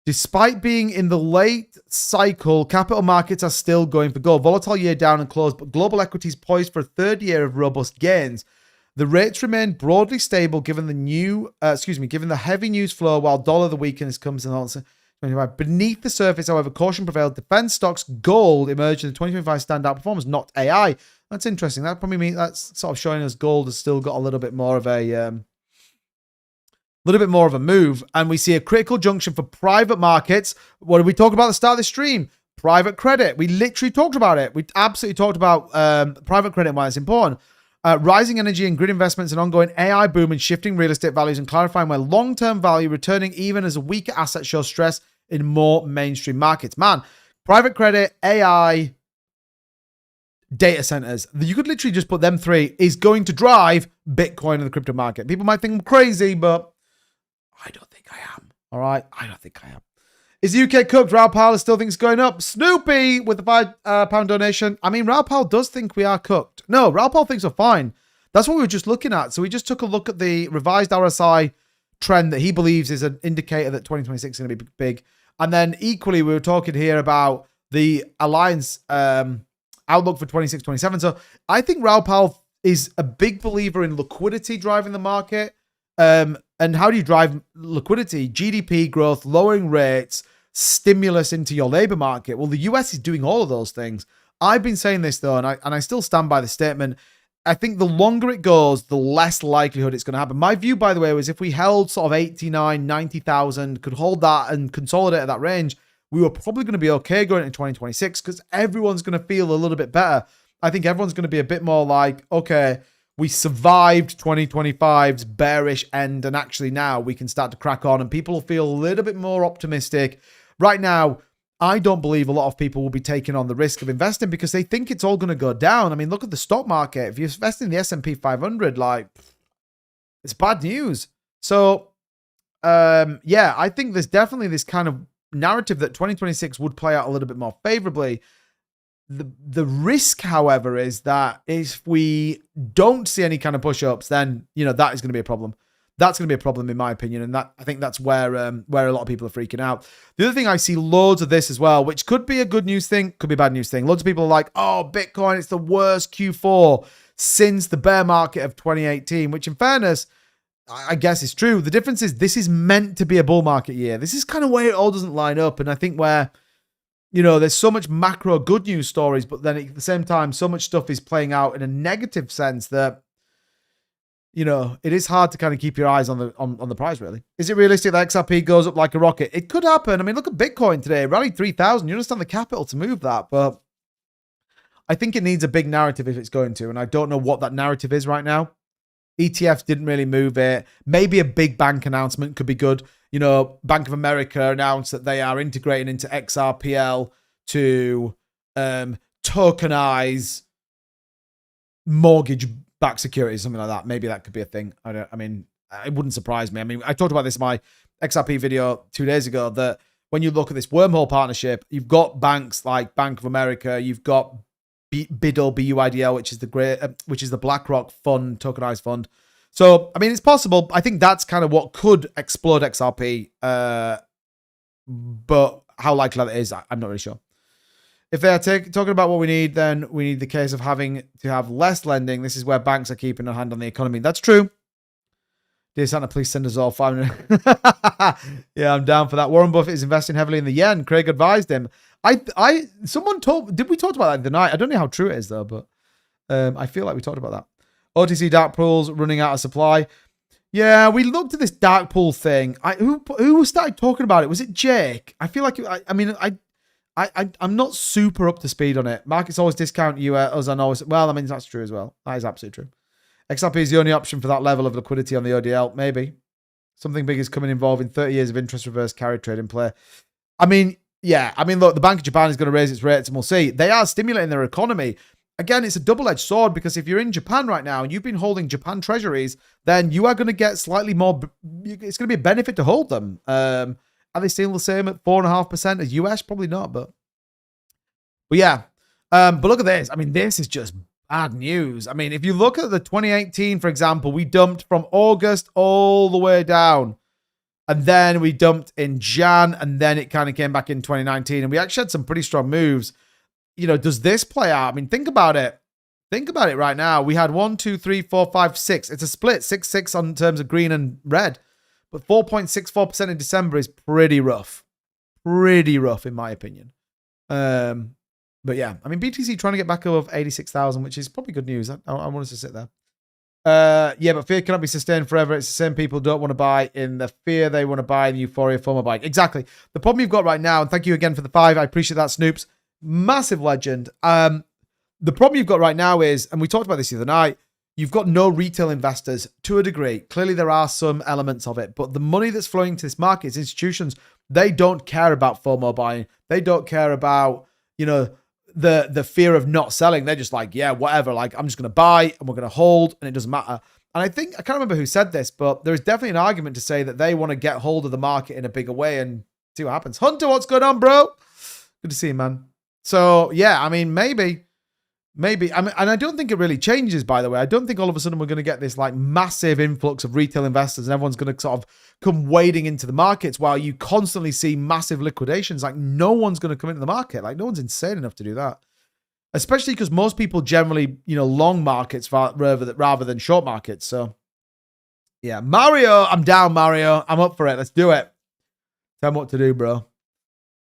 Despite being in the late cycle, capital markets are still going for gold. Volatile year down and closed, but global equities poised for a third year of robust gains. The rates remain broadly stable given the heavy news flow, while dollar the weakness comes in. 2025. Beneath the surface, however, caution prevailed. Defense stocks, gold emerged in the 2025 standout performance, not AI. That's interesting. That probably means that's sort of showing us gold has still got a little bit more of a move. And we see a critical junction for private markets. What did we talk about at the start of the stream? Private credit. We literally talked about it. We absolutely talked about private credit and why it's important. Rising energy and grid investments, and ongoing AI boom and shifting real estate values, and clarifying where long-term value returning even as a weaker asset shows stress in more mainstream markets. Man, private credit, AI, data centers, you could literally just put them three, is going to drive Bitcoin in the crypto market. People might think I'm crazy, but I don't think I am. All right? I don't think I am. Is the UK cooked? Raoul Powell still thinks it's going up. Snoopy with the £5 donation. I mean, Raoul Powell does think we are cooked. No, Raoul Powell thinks we're fine. That's what we were just looking at. So we just took a look at the revised RSI trend that he believes is an indicator that 2026 is going to be big. And then equally, we were talking here about the alliance outlook for 26, 27. So I think Raoul Powell is a big believer in liquidity driving the market. And how do you drive liquidity? GDP growth, lowering rates, stimulus into your labor market. Well, the US is doing all of those things. I've been saying this, though, and I still stand by the statement. I think the longer it goes, the less likelihood it's going to happen. My view, by the way, was if we held sort of 89, 90,000, could hold that and consolidate at that range, we were probably going to be okay going into 2026 because everyone's going to feel a little bit better. I think everyone's going to be a bit more like, okay, we survived 2025's bearish end, and actually now we can start to crack on, and people will feel a little bit more optimistic. Right now, I don't believe a lot of people will be taking on the risk of investing because they think it's all going to go down. I mean, look at the stock market. If you invest in the S&P 500, like, it's bad news. So, yeah, I think there's definitely this kind of narrative that 2026 would play out a little bit more favorably. The risk, however, is that if we don't see any kind of push-ups, then, you know, that is going to be a problem. That's going to be a problem, in my opinion, and that I think that's where a lot of people are freaking out. The other thing, I see loads of this as well, which could be a good news thing, could be a bad news thing. Loads of people are like, oh, Bitcoin, it's the worst Q4 since the bear market of 2018, which in fairness, I guess is true. The difference is this is meant to be a bull market year. This is kind of where it all doesn't line up, and I think where, you know, there's so much macro good news stories, but then at the same time, so much stuff is playing out in a negative sense that, you know, it is hard to kind of keep your eyes on the price, really. Is it realistic that XRP goes up like a rocket? It could happen. I mean, look at Bitcoin today. It rallied 3,000. You understand the capital to move that, but I think it needs a big narrative if it's going to, and I don't know what that narrative is right now. ETFs didn't really move it. Maybe a big bank announcement could be good. You know, Bank of America announced that they are integrating into XRPL to tokenize mortgage-backed securities, something like that. Maybe that could be a thing. I mean, it wouldn't surprise me. I mean, I talked about this in my XRP video 2 days ago, that when you look at this wormhole partnership, you've got banks like Bank of America, you've got BIDL, BUIDL, which is the BlackRock fund, tokenized fund. So, I mean, it's possible. I think that's kind of what could explode XRP. But how likely that is, I'm not really sure. If they are talking about what we need, then we need the case of having to have less lending. This is where banks are keeping a hand on the economy. That's true. Dear Santa, please send us all 500. Yeah, I'm down for that. Warren Buffett is investing heavily in the yen. Craig advised him. Someone told, did we talk about that the night? I don't know how true it is though, but I feel like we talked about that. OTC dark pools running out of supply. Yeah, we looked at this dark pool thing. Who started talking about it? Was it Jake? I feel like I'm not super up to speed on it. Markets always discount you as I know. Well, I mean, that's true as well. That is absolutely true. XRP is the only option for that level of liquidity on the ODL. Maybe something big is coming involving 30 years of interest reverse carry trade in play. I mean, yeah. I mean, look, the Bank of Japan is going to raise its rates and we'll see. They are stimulating their economy. Again, it's a double-edged sword because if you're in Japan right now and you've been holding Japan treasuries, then you are going to get slightly more. It's going to be a benefit to hold them. Are they still the same at 4.5% as US? Probably not, but yeah. But look at this. I mean, this is just bad news. I mean, if you look at the 2018, for example, we dumped from August all the way down. And then we dumped in Jan, and then it kind of came back in 2019. And we actually had some pretty strong moves. You know, does this play out? I mean, think about it. Think about it right now. We had 1, 2, 3, 4, 5, 6. It's a split, 6-6 on terms of green and red. But 4.64% in December is pretty rough. pretty rough in my opinion. But yeah, I mean, BTC trying to get back above 86,000, which is probably good news. I want us to sit there. Yeah, but fear cannot be sustained forever. It's the same people don't want to buy in the fear they want to buy in the euphoria FOMO buying. Exactly. The problem you've got right now, and thank you again for the 5. I appreciate that, Snoops. Massive legend. The problem you've got right now is, and we talked about this the other night, you've got no retail investors to a degree. Clearly, there are some elements of it, but the money that's flowing into this market is institutions. They don't care about FOMO buying. They don't care about, you know, the fear of not selling. They're just like, yeah, whatever. Like, I'm just going to buy and we're going to hold and it doesn't matter. And I think, I can't remember who said this, but there's definitely an argument to say that they want to get hold of the market in a bigger way and see what happens. Hunter, what's going on, bro? Good to see you, man. So, yeah, I mean, maybe. I mean, and I don't think it really changes, by the way. I don't think all of a sudden we're going to get this like massive influx of retail investors and everyone's going to sort of come wading into the markets while you constantly see massive liquidations. Like, no one's going to come into the market. Like, no one's insane enough to do that. Especially because most people generally, you know, long markets rather than short markets. So, yeah. Mario, I'm down, Mario. I'm up for it. Let's do it. Tell me what to do, bro.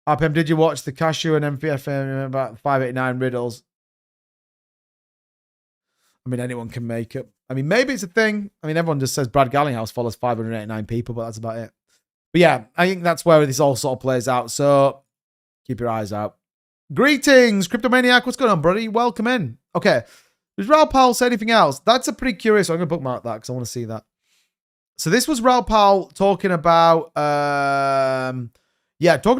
RPM, did you watch the Cashew and MPF about 589 riddles? I mean, anyone can make it. I mean, maybe it's a thing. I mean, everyone just says Brad Gallinghouse follows 589 people, but that's about it. But yeah, I think that's where this all sort of plays out. So keep your eyes out. Greetings, Cryptomaniac. What's going on, buddy? Welcome in. Okay. Does Raoul Powell say anything else? That's a pretty curious. I'm going to bookmark that because I want to see that. So this was Raoul Powell talking about, talking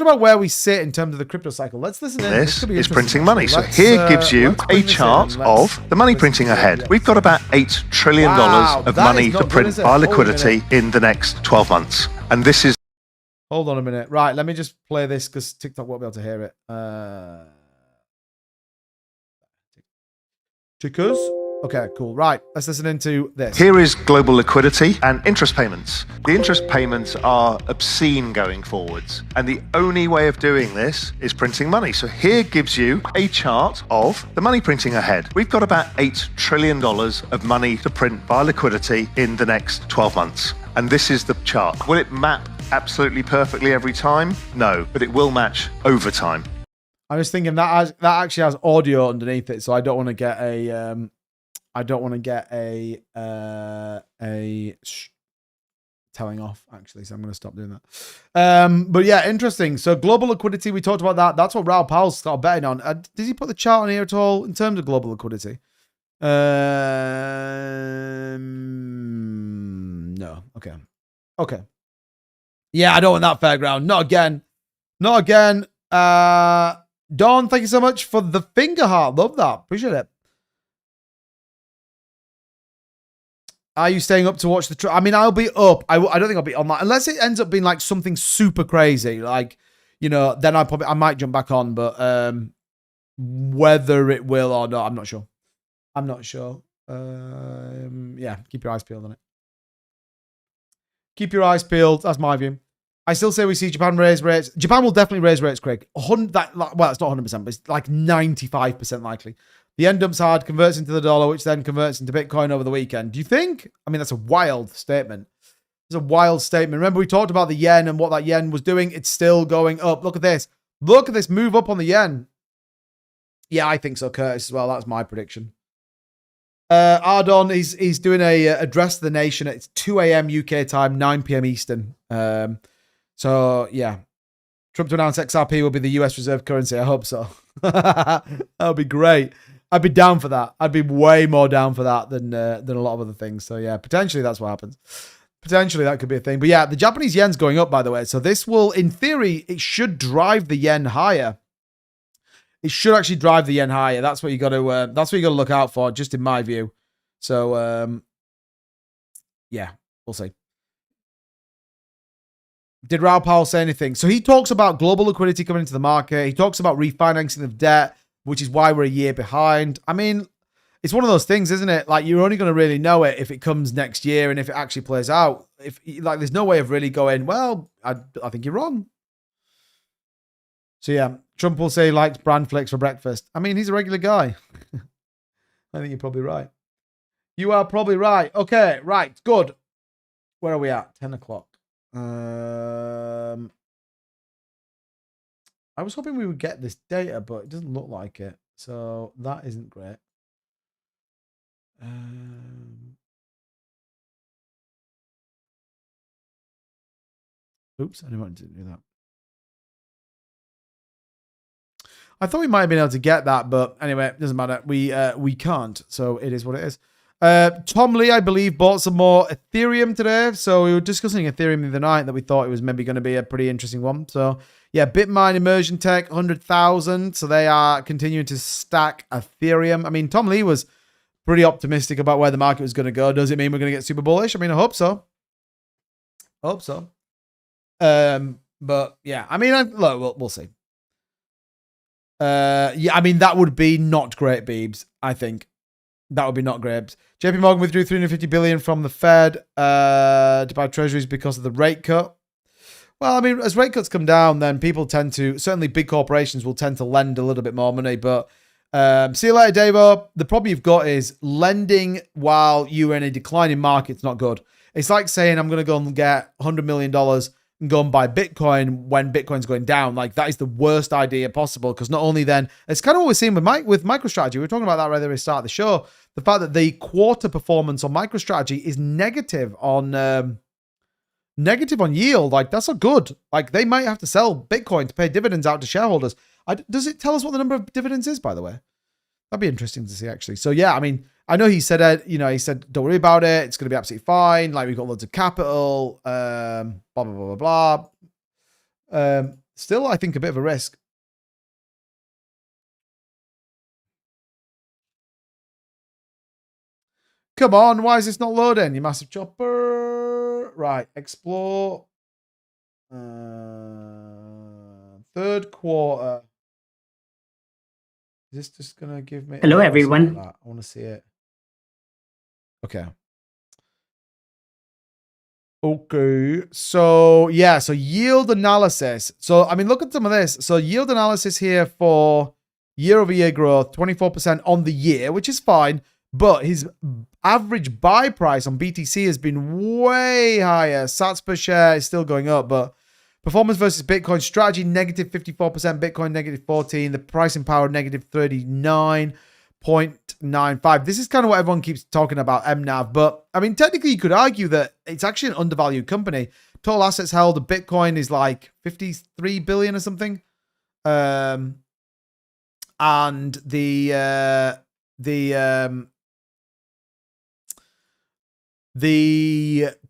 about where we sit in terms of the crypto cycle. Let's listen in. This is printing money. So here gives you a chart of the money printing ahead. We've got about $8 trillion of money to print our liquidity in the next 12 months. And this is... Hold on a minute. Right, let me just play this because TikTok won't be able to hear it. Tickers. Okay, cool. Right, let's listen into this. Here is global liquidity and interest payments. The interest payments are obscene going forwards. And the only way of doing this is printing money. So here gives you a chart of the money printing ahead. We've got about $8 trillion of money to print our liquidity in the next 12 months. And this is the chart. Will it map absolutely perfectly every time? No, but it will match over time. I was thinking that actually has audio underneath it, so I don't want to get a telling off, actually, so I'm going to stop doing that. But yeah, interesting. So global liquidity, we talked about that. That's what Raoul Powell started betting on. Did he put the chart on here at all in terms of global liquidity? No. Okay. Yeah, I don't want that fairground. Not again. Don, thank you so much for the finger heart. Love that. Appreciate it. Are you staying up to watch the... I mean, I'll be up. I don't think I'll be on that. Unless it ends up being like something super crazy. Like, you know, then I might jump back on. But whether it will or not, I'm not sure. Yeah, keep your eyes peeled on it. Keep your eyes peeled. That's my view. I still say we see Japan raise rates. Japan will definitely raise rates, Craig. Well, it's not 100%, but it's like 95% likely. The yen dumps hard, converts into the dollar, which then converts into Bitcoin over the weekend. Do you think? I mean, that's a wild statement. It's a wild statement. Remember, we talked about the yen and what that yen was doing. It's still going up. Look at this. Look at this move up on the yen. Yeah, I think so, Curtis, as well. That's my prediction. Ardon, he's doing a address to the nation. It's 2 a.m. UK time, 9 p.m. Eastern. So, yeah. Trump to announce XRP will be the US reserve currency. I hope so. That would be great. I'd be down for that. I'd be way more down for that than a lot of other things. So, yeah, potentially that's what happens. Potentially that could be a thing. But, yeah, the Japanese yen's going up, by the way. So, this will, in theory, it should drive the yen higher. It should actually drive the yen higher. That's what you got to look out for, just in my view. So, yeah, we'll see. Did Raoul Powell say anything? So he talks about global liquidity coming into the market. He talks about refinancing of debt, which is why we're a year behind. I mean, it's one of those things, isn't it? Like, you're only going to really know it if it comes next year and if it actually plays out. If like, there's no way of really going, well, I think you're wrong. So yeah, Trump will say he likes bran flakes for breakfast. I mean, he's a regular guy. I think you're probably right. You are probably right. Okay, right, good. Where are we at? 10 o'clock. I was hoping we would get this data, but it doesn't look like it. So that isn't great. Oops, I didn't do that. I thought we might have been able to get that, but anyway, it doesn't matter. We can't, so it is what it is. Tom Lee, I believe, bought some more Ethereum today. So we were discussing Ethereum the other night that we thought it was maybe going to be a pretty interesting one. So yeah, Bitmine Immersion Tech, 100,000. So they are continuing to stack Ethereum. I mean, Tom Lee was pretty optimistic about where the market was going to go. Does it mean we're going to get super bullish? I mean, I hope so. Hope so. But yeah, I mean, look, we'll see. Yeah, I mean, that would be not great, Beebs, I think. That would be not great. JP Morgan withdrew 350 billion from the Fed to buy treasuries because of the rate cut. Well, I mean, as rate cuts come down, then people tend to, certainly big corporations will tend to lend a little bit more money. But see you later, Davo. The problem you've got is lending while you're in a declining market is not good. It's like saying I'm going to go and get $100 million and go and buy Bitcoin when Bitcoin's going down. Like, that is the worst idea possible, because not only then, it's kind of what we're seeing with MicroStrategy. We were talking about that right at the start of the show. The fact that the quarter performance on MicroStrategy is negative on yield. Like, that's not good. Like, they might have to sell Bitcoin to pay dividends out to shareholders. Does it tell us what the number of dividends is, by the way? That'd be interesting to see, actually. So yeah, I mean, I know he said, he said, don't worry about it. It's going to be absolutely fine. Like, we've got loads of capital, blah, blah, blah, blah, blah. Still, I think a bit of a risk. Come on, why is this not loading, you massive chopper? Right, explore. Third quarter. Is this just going to give me... Hello, everyone. I want to see it. Okay. Okay. So, yeah. So, yield analysis. So, I mean, look at some of this. So, yield analysis here for year-over-year growth, 24% on the year, which is fine. But his average buy price on BTC has been way higher. Sats per share is still going up, but performance versus Bitcoin strategy, negative 54%, Bitcoin negative 14%, the pricing power negative 39.95. This is kind of what everyone keeps talking about, MNAV. But I mean, technically, you could argue that it's actually an undervalued company. Total assets held of Bitcoin is like 53 billion or something. And the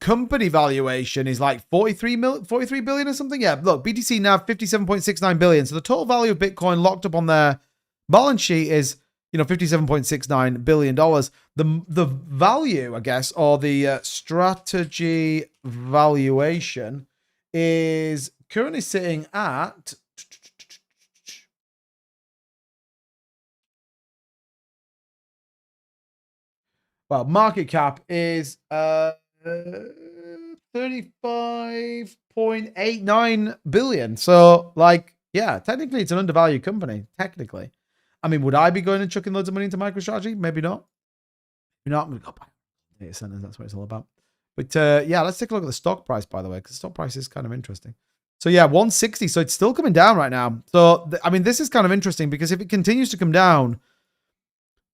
company valuation is like 43 billion or something. Yeah, look, BTC now 57.69 billion. So the total value of Bitcoin locked up on their balance sheet is, $57.69 billion. The value, I guess, or the strategy valuation is currently sitting at... Well, market cap is 35.89 billion. So, like, yeah, technically it's an undervalued company. Technically. I mean, would I be going and chucking loads of money into MicroStrategy? Maybe not. Maybe not. I'm going to go buy data centers. That's what it's all about. But yeah, let's take a look at the stock price, by the way, because the stock price is kind of interesting. So yeah, 160. So it's still coming down right now. So, I mean, this is kind of interesting because if it continues to come down,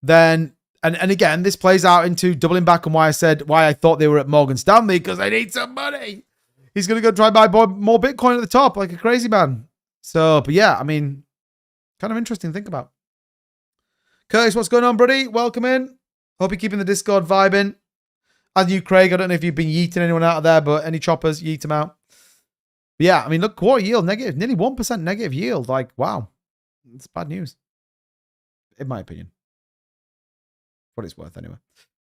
then... And again, this plays out into doubling back on why I thought they were at Morgan Stanley, because they need some money. He's going to go try buy more Bitcoin at the top like a crazy man. So, but yeah, I mean, kind of interesting to think about. Curtis, what's going on, buddy? Welcome in. Hope you're keeping the Discord vibing. And you, Craig, I don't know if you've been yeeting anyone out of there, but any choppers, yeet them out. But yeah, I mean, look, quarter yield, negative, nearly 1% negative yield. Like, wow. It's bad news, in my opinion. What it's worth anyway.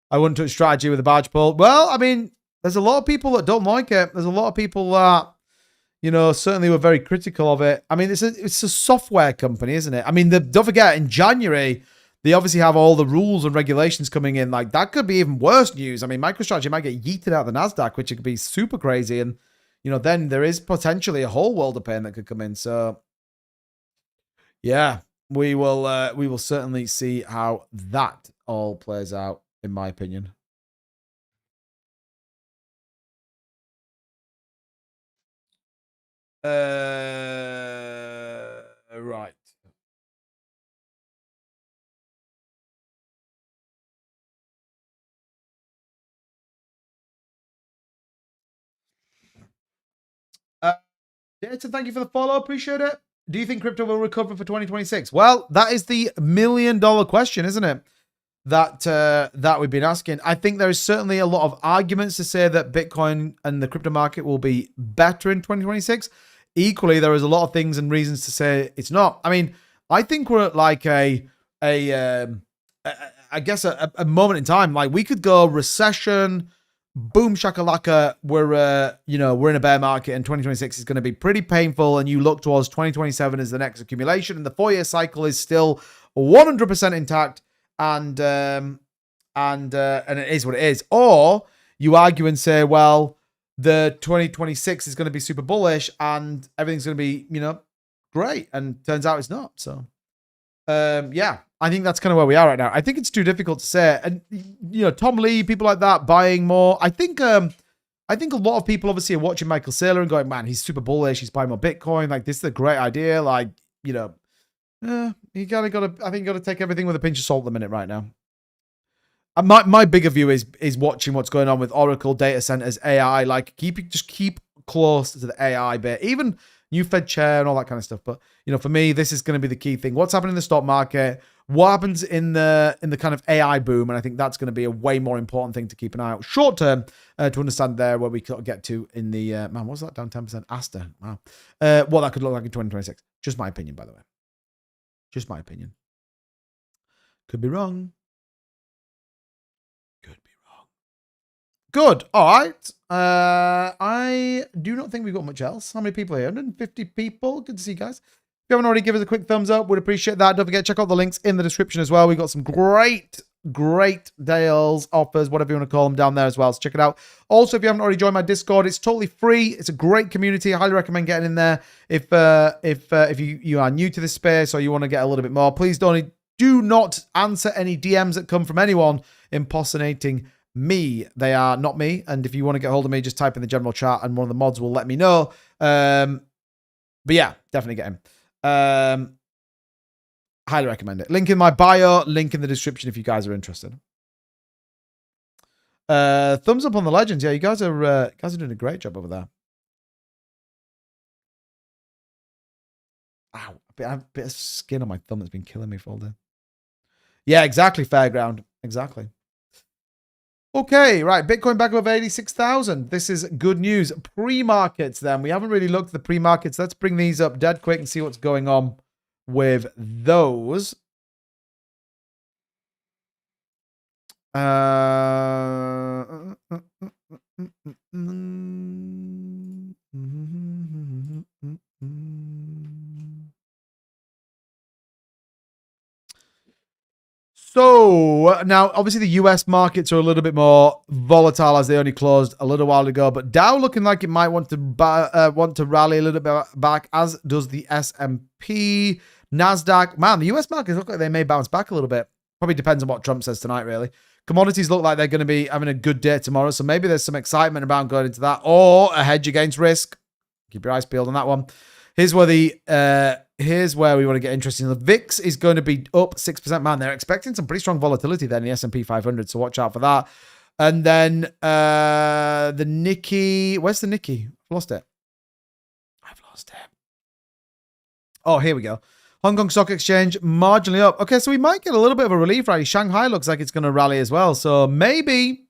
I wouldn't touch strategy with a badge pull. Well, I mean, there's a lot of people that don't like it. There's a lot of people that, certainly were very critical of it. I mean, it's a software company, isn't it? I mean, don't forget, in January, they obviously have all the rules and regulations coming in. Like, that could be even worse news. I mean, MicroStrategy might get yeeted out of the NASDAQ, which could be super crazy. And, then there is potentially a whole world of pain that could come in. So, yeah, we will certainly see how that all plays out, in my opinion. Dayton, thank you for the follow. Appreciate it. Do you think crypto will recover for 2026? Well, that is the $1 million question, isn't it? That we've been asking. I think there is certainly a lot of arguments to say that Bitcoin and the crypto market will be better in 2026. Equally, there is a lot of things and reasons to say it's not. I mean, I think we're at like I guess a moment in time. Like we could go recession, boom shakalaka. We're in a bear market, and 2026 is going to be pretty painful. And you look towards 2027 as the next accumulation, and the 4-year cycle is still 100% intact. And it is what it is. Or you argue and say, well, the 2026 is going to be super bullish and everything's going to be, great. And turns out it's not. So, yeah, I think that's kind of where we are right now. I think it's too difficult to say. And, Tom Lee, people like that buying more. I think a lot of people obviously are watching Michael Saylor and going, man, he's super bullish. He's buying more Bitcoin. Like, this is a great idea. Like, you gotta. I think you gotta take everything with a pinch of salt at the minute right now. And my bigger view is watching what's going on with Oracle data centers, AI. Like keep close to the AI bit, even new Fed chair and all that kind of stuff. But for me, this is going to be the key thing. What's happening in the stock market? What happens in the kind of AI boom? And I think that's going to be a way more important thing to keep an eye out short term to understand there where we could get to in the man. What was that down 10%? Asta. Wow. What that could look like in 2026. Just my opinion, by the way. Just my opinion. Could be wrong. Could be wrong. Good. All right. I do not think we've got much else. How many people are here? 150 people. Good to see you guys. If you haven't already, give us a quick thumbs up. Would appreciate that. Don't forget, check out the links in the description as well. We've got some great deals, offers, whatever you want to call them down there as well. So check it out. Also, if you haven't already joined my Discord, it's totally free. It's a great community. I highly recommend getting in there. If you are new to this space or you want to get a little bit more, please do not answer any DMs that come from anyone impersonating me. They are not me. And if you want to get hold of me, just type in the general chat and one of the mods will let me know. But yeah, definitely get him. Highly recommend it. Link in my bio, link in the description if you guys are interested. Thumbs up on the legends. Yeah, you guys are doing a great job over there. Ow, I have a bit of skin on my thumb that's been killing me for all day. Yeah, exactly, Fairground. Exactly. Okay, right. Bitcoin back above 86,000. This is good news. Pre-markets then. We haven't really looked at the pre-markets. Let's bring these up dead quick and see what's going on with those. So now, obviously, the US markets are a little bit more volatile as they only closed a little while ago. But Dow looking like it might want to rally a little bit back, as does the S&P, Nasdaq. Man, the US markets look like they may bounce back a little bit. Probably depends on what Trump says tonight, really. Commodities look like they're going to be having a good day tomorrow, so maybe there's some excitement around going into that, or a hedge against risk. Keep your eyes peeled on that one. Here's where we want to get interesting. The VIX is going to be up 6%. Man, they're expecting some pretty strong volatility there in the S&P 500, so watch out for that. And then the Nikkei. Where's the Nikkei? I've lost it. Oh, here we go. Hong Kong Stock Exchange marginally up. Okay, so we might get a little bit of a relief rally. Shanghai looks like it's going to rally as well. So maybe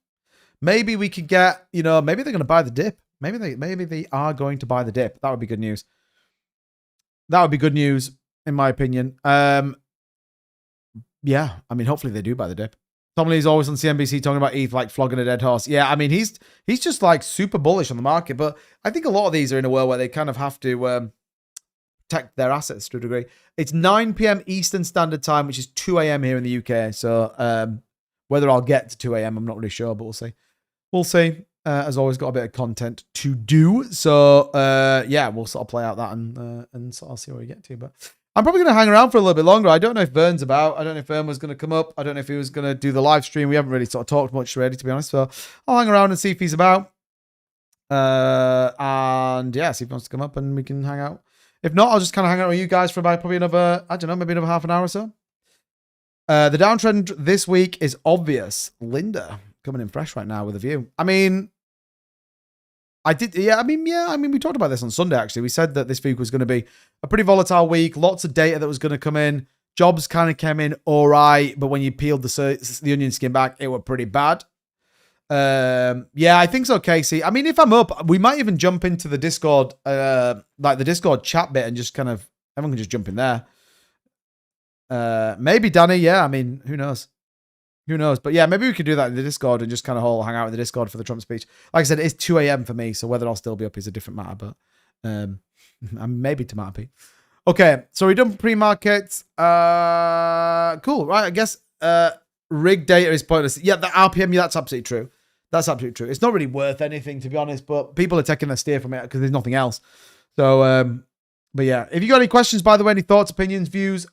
we could get, maybe they're going to buy the dip. Maybe they are going to buy the dip. That would be good news. That would be good news, in my opinion. Yeah, I mean, hopefully they do buy the dip. Tom Lee's always on CNBC talking about ETH like flogging a dead horse. Yeah, I mean, he's just like super bullish on the market, but I think a lot of these are in a world where they kind of have to protect their assets to a degree. It's 9 p.m. Eastern Standard Time, which is 2 a.m. here in the UK. So whether I'll get to 2 a.m., I'm not really sure, but we'll see. We'll see. As always, got a bit of content to do. So, yeah, we'll sort of play out that and sort of see where we get to. But I'm probably going to hang around for a little bit longer. I don't know if Vern's about. I don't know if Vern was going to come up. I don't know if he was going to do the live stream. We haven't really sort of talked much already, to be honest. So I'll hang around and see if he's about. And, yeah, see if he wants to come up and we can hang out. If not, I'll just kind of hang out with you guys for about probably another, I don't know, maybe another half an hour or so. The downtrend this week is obvious. Linda coming in fresh right now with a view. I mean, I did. Yeah, I mean, we talked about this on Sunday, actually. We said that this week was going to be a pretty volatile week. Lots of data that was going to come in. Jobs kind of came in all right, but when you peeled the onion skin back, it were pretty bad. Yeah, I think so, Casey. I mean, if I'm up, we might even jump into the Discord, like the Discord chat bit, and just kind of, everyone can just jump in there. Maybe Danny, yeah, I mean, who knows? Who knows? But yeah, maybe we could do that in the Discord and just kind of all hang out in the Discord for the Trump speech. Like I said, it's 2 a.m. for me, so whether I'll still be up is a different matter, but I'm maybe Tomato Pete. Okay, so we done pre-markets. Cool, right, I guess rig data is pointless. Yeah, the RPM, yeah, that's absolutely true. That's absolutely true. It's not really worth anything, to be honest, but people are taking their steer from it because there's nothing else. So, but yeah, if you got any questions, by the way, any thoughts, opinions, views,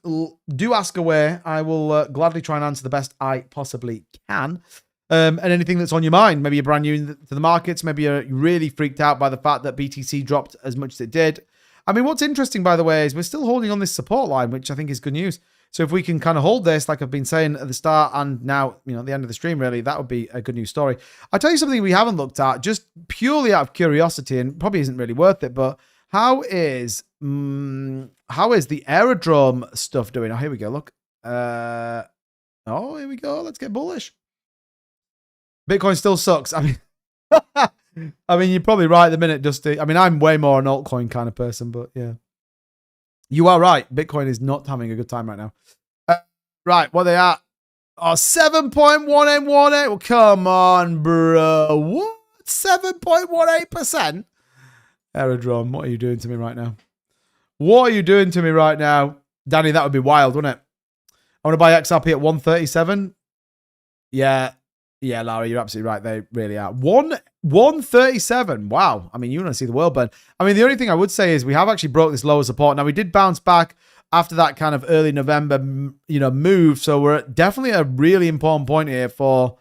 do ask away. I will gladly try and answer the best I possibly can. And anything that's on your mind. Maybe you're brand new to the markets. Maybe you're really freaked out by the fact that BTC dropped as much as it did. I mean, what's interesting, by the way, is we're still holding on this support line, which I think is good news. So if we can kind of hold this, like I've been saying at the start and now, you know, at the end of the stream, really, that would be a good news story. I'll tell you something we haven't looked at, just purely out of curiosity, and probably isn't really worth it, but how is the aerodrome stuff doing? Oh, here we go. Look. Oh, here we go. Let's get bullish. Bitcoin still sucks. I mean, I mean, you're probably right at the minute, Dusty. I mean, I'm way more an altcoin kind of person, but yeah. You are right. Bitcoin is not having a good time right now. Right, what they are? Oh, 7.1818. Well, come on, bro. What? 7.18%? Aerodrome, what are you doing to me right now? What are you doing to me right now? Danny, that would be wild, wouldn't it? I want to buy XRP at 137. Yeah, Larry, you're absolutely right. They really are. 137. Wow. I mean, you want to see the world burn. I mean, the only thing I would say is we have actually broke this lower support. Now, we did bounce back after that kind of early November, you know, move. So we're definitely at a really important point here for,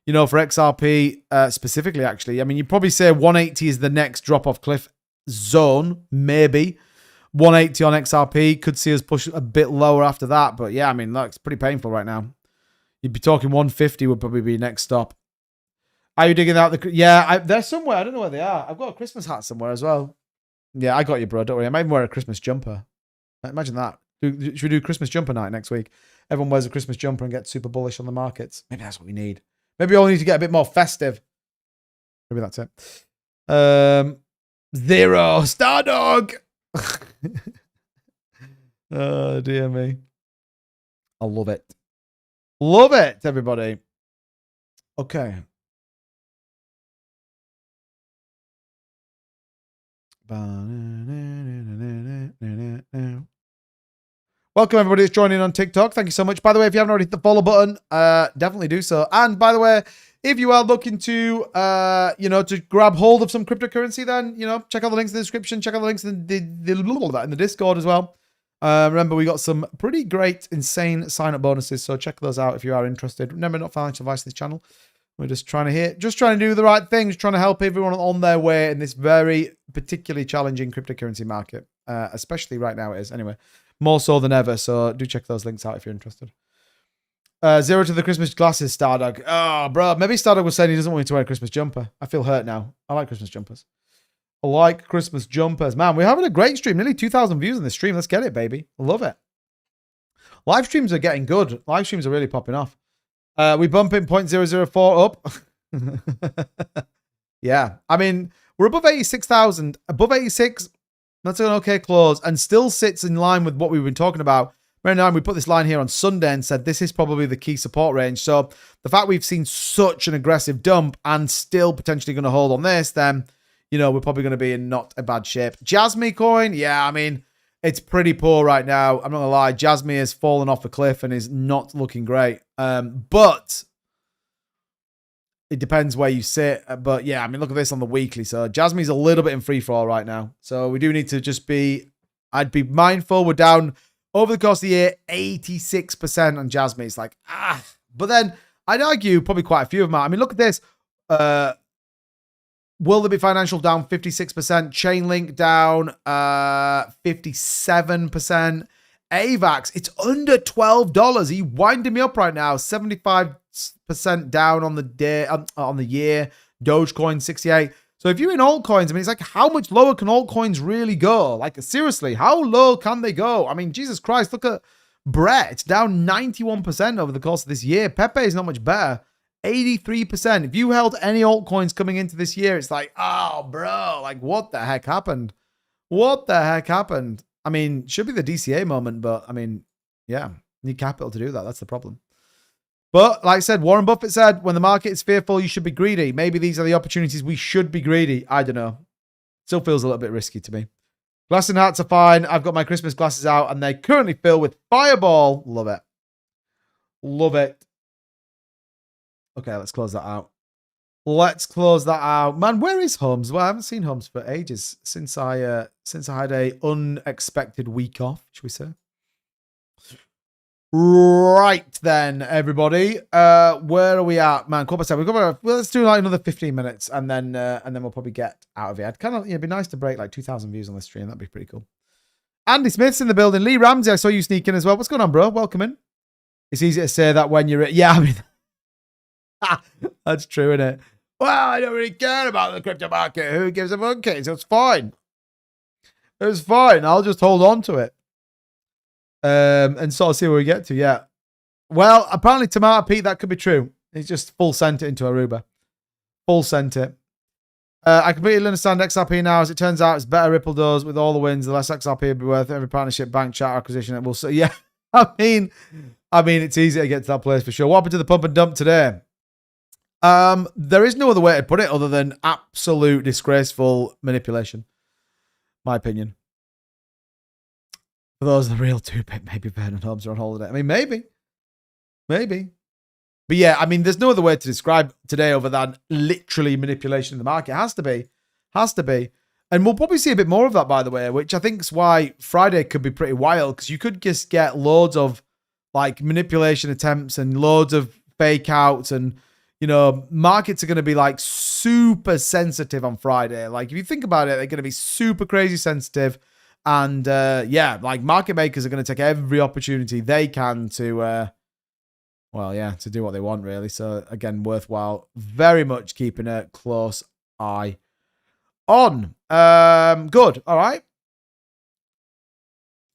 you know, for XRP specifically, actually. I mean, you'd probably say 180 is the next drop-off cliff zone, maybe. 180 on XRP could see us push a bit lower after that. But yeah, I mean, look, it's pretty painful right now. You'd be talking 150 would probably be next stop. Are you digging out the... Yeah, they're somewhere. I don't know where they are. I've got a Christmas hat somewhere as well. Yeah, I got you, bro. Don't worry. I might even wear a Christmas jumper. Imagine that. Should we do Christmas jumper night next week? Everyone wears a Christmas jumper and gets super bullish on the markets. Maybe that's what we need. Maybe we all need to get a bit more festive. Maybe that's it. 0. Stardog! Oh, dear me. I love it. Love it, everybody. Okay. Welcome, everybody that's joining on TikTok. Thank you so much. By the way, if you haven't already hit the follow button, definitely do so. And by the way, if you are looking to, you know, to grab hold of some cryptocurrency, then, you know, check out the links in the description. Check out the links in the Discord as well. Remember, we got some pretty great, insane sign-up bonuses, so check those out if you are interested. Remember, not financial advice in this channel. We're just trying to do the right thing, just trying to help everyone on their way in this very particularly challenging cryptocurrency market, especially right now it is. Anyway, more so than ever, so do check those links out if you're interested. 0 to the Christmas glasses, Stardog. Oh, bro, maybe Stardog was saying he doesn't want me to wear a Christmas jumper. I feel hurt now. I like Christmas jumpers. I like Christmas jumpers. Man, we're having a great stream. Nearly 2,000 views on this stream. Let's get it, baby. I love it. Live streams are getting good. Live streams are really popping off. We bump in 0.004 up. Yeah. I mean, we're above 86,000. Above 86. That's an okay close. And still sits in line with what we've been talking about. Right now, we put this line here on Sunday and said this is probably the key support range. So the fact we've seen such an aggressive dump and still potentially going to hold on this, then... you know, we're probably going to be in not a bad shape. Jasmy coin, yeah, I mean, it's pretty poor right now. I'm not going to lie. Jasmy has fallen off a cliff and is not looking great. But it depends where you sit. But yeah, I mean, look at this on the weekly. So Jasmy's a little bit in free fall right now. So we do need to just be, I'd be mindful. We're down over the course of the year, 86% on Jasmy. It's like, but then I'd argue probably quite a few of them. I mean, look at this. Will there be financial down 56%? Chainlink down 57%. AVAX, it's under $12. Are you winding me up right now? 75% down on the day, on the year. Dogecoin 68. So if you're in altcoins, I mean, it's like, how much lower can altcoins really go? Like, seriously, how low can they go? I mean, Jesus Christ, look at Brett. It's down 91% over the course of this year. Pepe is not much better. 83%. If you held any altcoins coming into this year, it's like, oh, bro, like, what the heck happened? What the heck happened? I mean, should be the DCA moment, but I mean, yeah, need capital to do that. That's the problem. But like I said, Warren Buffett said, when the market is fearful, you should be greedy. Maybe these are the opportunities we should be greedy. I don't know. Still feels a little bit risky to me. Glass and hats are fine. I've got my Christmas glasses out and they currently fill with Fireball. Love it. Love it. Okay, let's close that out. Let's close that out. Man, where is Holmes? Well, I haven't seen Holmes for ages since I had a unexpected week off, should we say? Right then, everybody. Where are we at, man? Well, let's do like another 15 minutes, and then we'll probably get out of here. I'd kind of, it'd be nice to break like 2,000 views on this stream. That'd be pretty cool. Andy Smith's in the building. Lee Ramsey, I saw you sneak in as well. What's going on, bro? Welcome in. It's easy to say that when you're, yeah, I mean, that's true, isn't it? Well, I don't really care about the crypto market. Who gives a monkey? So it's fine. It's fine. I'll just hold on to it. And sort of see where we get to, yeah. Well, apparently Tomato Pete, that could be true. He's just full sent it into Aruba. Full sent it. I completely understand XRP now. As it turns out, it's better Ripple does with all the wins. The less XRP will be worth every partnership, bank, chat, acquisition. It will say, yeah. I mean, it's easy to get to that place for sure. What happened to the pump and dump today? There is no other way to put it other than absolute disgraceful manipulation. My opinion. For those the real 2-bit, maybe Vernon Holmes are on holiday. I mean, maybe. But yeah, I mean, there's no other way to describe today other than literally manipulation in the market. Has to be. And we'll probably see a bit more of that, by the way, which I think is why Friday could be pretty wild, because you could just get loads of like manipulation attempts and loads of fake outs, and markets are going to be like super sensitive on Friday. Like if you think about it, they're going to be super crazy sensitive. And yeah, like market makers are going to take every opportunity they can to, to do what they want, really. So again, worthwhile. Very much keeping a close eye on. Good. All right.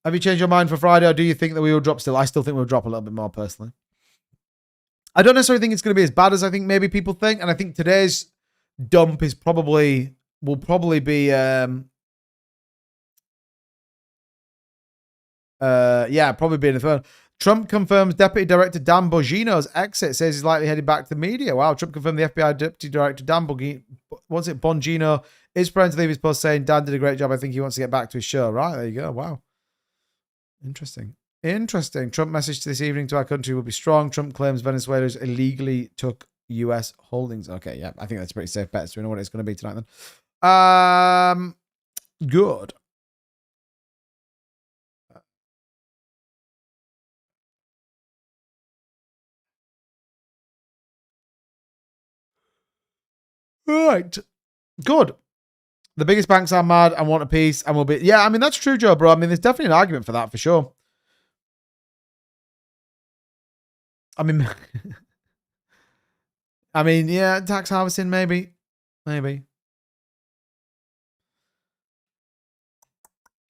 Have you changed your mind for Friday, or do you think that we will drop still? I still think we'll drop a little bit more, personally. I don't necessarily think it's going to be as bad as I think maybe people think. And I think today's dump will probably be, probably be in the third. Trump confirms Deputy Director Dan Bongino's exit. Says he's likely headed back to the media. Wow, Trump confirmed the FBI Deputy Director Dan Bongino is preparing to leave his post, saying Dan did a great job. I think he wants to get back to his show. Right, there you go. Wow. Interesting. Trump message this evening to our country will be strong. Trump claims Venezuelans illegally took U.S. holdings. Okay, yeah, I think that's a pretty safe bet. So we know what it's going to be tonight then. Good. Right. Good. The biggest banks are mad and want a piece and will be... Yeah, I mean, that's true, Joe, bro. I mean, there's definitely an argument for that, for sure. I mean... yeah, tax harvesting, maybe.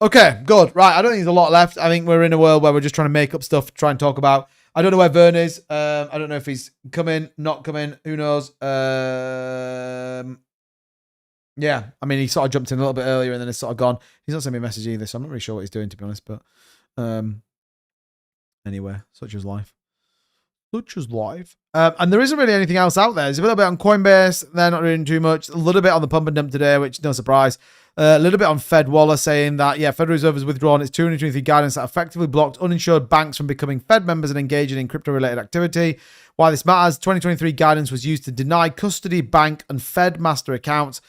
Okay, good. Right, I don't think there's a lot left. I think we're in a world where we're just trying to make up stuff to try and talk about. I don't know where Vern is. I don't know if he's coming, not coming. Who knows? Yeah, I mean, he sort of jumped in a little bit earlier and then it's sort of gone. He's not sent me a message either, so I'm not really sure what he's doing, to be honest. But anyway, such is life. And there isn't really anything else out there. There's a little bit on Coinbase. They're not doing too much. A little bit on the pump and dump today, which no surprise. A little bit on Fed Waller saying that, yeah, Federal Reserve has withdrawn its 2023 guidance that effectively blocked uninsured banks from becoming Fed members and engaging in crypto-related activity. Why this matters, 2023 guidance was used to deny custody, bank, and Fed master accounts,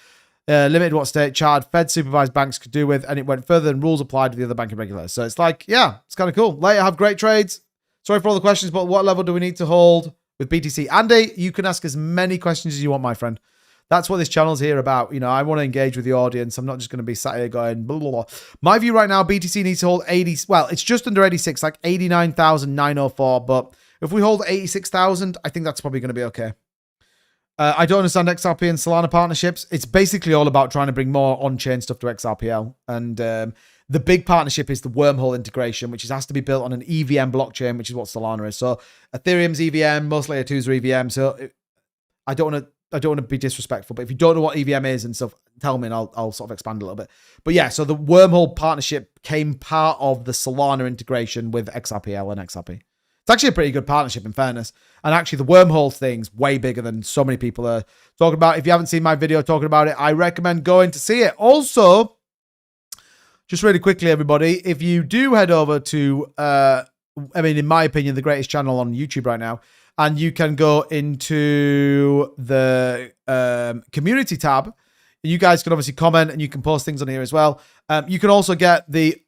limited what state charged Fed supervised banks could do with, and it went further than rules applied to the other banking regulators. So it's like, yeah, it's kind of cool. Later, have great trades. Sorry for all the questions, but what level do we need to hold with BTC? Andy, you can ask as many questions as you want, my friend. That's what this channel's here about. I want to engage with the audience. I'm not just going to be sat here going blah, blah, blah. My view right now, BTC needs to hold 80. Well, it's just under 86, like 89,904. But if we hold 86,000, I think that's probably going to be okay. I don't understand XRP and Solana partnerships. It's basically all about trying to bring more on-chain stuff to XRPL. And the big partnership is the wormhole integration, which has to be built on an EVM blockchain, which is what Solana is. So Ethereum's EVM, most layer 2s are EVM. So I don't want to be disrespectful, but if you don't know what EVM is and stuff, tell me and I'll sort of expand a little bit. But yeah, so the wormhole partnership came part of the Solana integration with XRPL and XRP. It's actually a pretty good partnership, in fairness. And actually, the wormhole thing's way bigger than so many people are talking about. If you haven't seen my video talking about it, I recommend going to see it. Also, just really quickly, everybody, if you do head over to, in my opinion, the greatest channel on YouTube right now, and you can go into the community tab, you guys can obviously comment and you can post things on here as well. You can also get the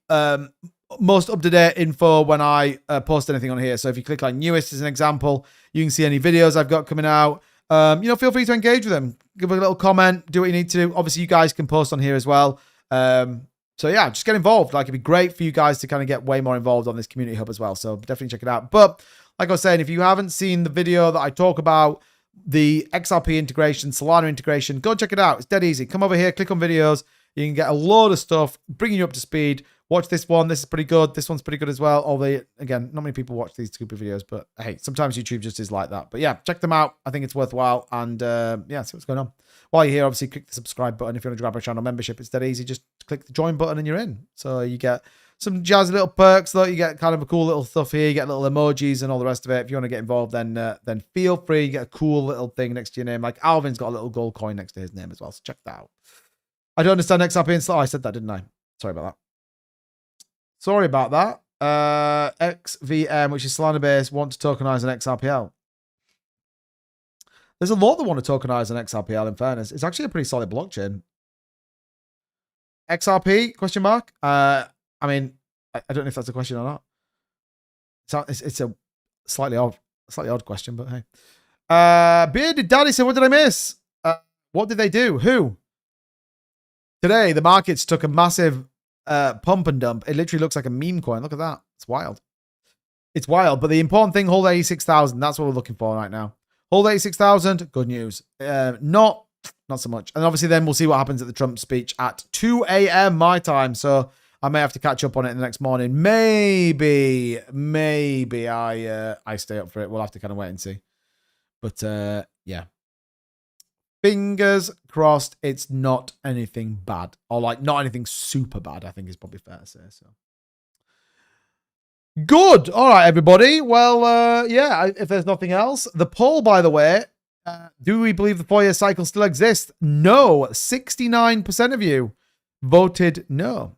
most up-to-date info when I post anything on here. So if you click on newest as an example, you can see any videos I've got coming out. Feel free to engage with them. Give a little comment, do what you need to do. Obviously, you guys can post on here as well. So yeah, just get involved. Like, it'd be great for you guys to kind of get way more involved on this community hub as well. So definitely check it out. But like I was saying, if you haven't seen the video that I talk about, the XRP integration, Solana integration, go check it out. It's dead easy. Come over here, click on videos. You can get a load of stuff, bringing you up to speed. Watch this one. This is pretty good. This one's pretty good as well. Although, again, not many people watch these stupid videos, but hey, sometimes YouTube just is like that. But yeah, check them out. I think it's worthwhile. And yeah, see what's going on. While you're here, obviously, click the subscribe button. If you want to grab a channel membership, it's that easy. Just click the join button and you're in. So you get some jazzy little perks, though. You get kind of a cool little stuff here. You get little emojis and all the rest of it. If you want to get involved, then feel free. You get a cool little thing next to your name. Like Alvin's got a little gold coin next to his name as well. So check that out. I don't understand XRP and Solana. I said that, didn't I? Sorry about that. Sorry about that. XVM, which is Solana based, want to tokenize an XRPL. There's a lot that want to tokenize an XRPL, in fairness. It's actually a pretty solid blockchain. XRP, question mark? I don't know if that's a question or not. It's a slightly odd question, but hey. Bearded Daddy said, what did I miss? What did they do? Who? Today, the markets took a massive pump and dump. It literally looks like a meme coin. Look at that. It's wild. It's wild. But the important thing, hold 86,000. That's what we're looking for right now. Hold 86,000. Good news. Not so much. And obviously then we'll see what happens at the Trump speech at 2 a.m. my time. So I may have to catch up on it the next morning. Maybe I stay up for it. We'll have to kind of wait and see. But yeah. Fingers crossed it's not anything bad. Or like not anything super bad, I think is probably fair to say. So good. All right, everybody. Well, yeah, if there's nothing else. The poll, by the way, do we believe the 4-year cycle still exists? No. 69% of you voted no.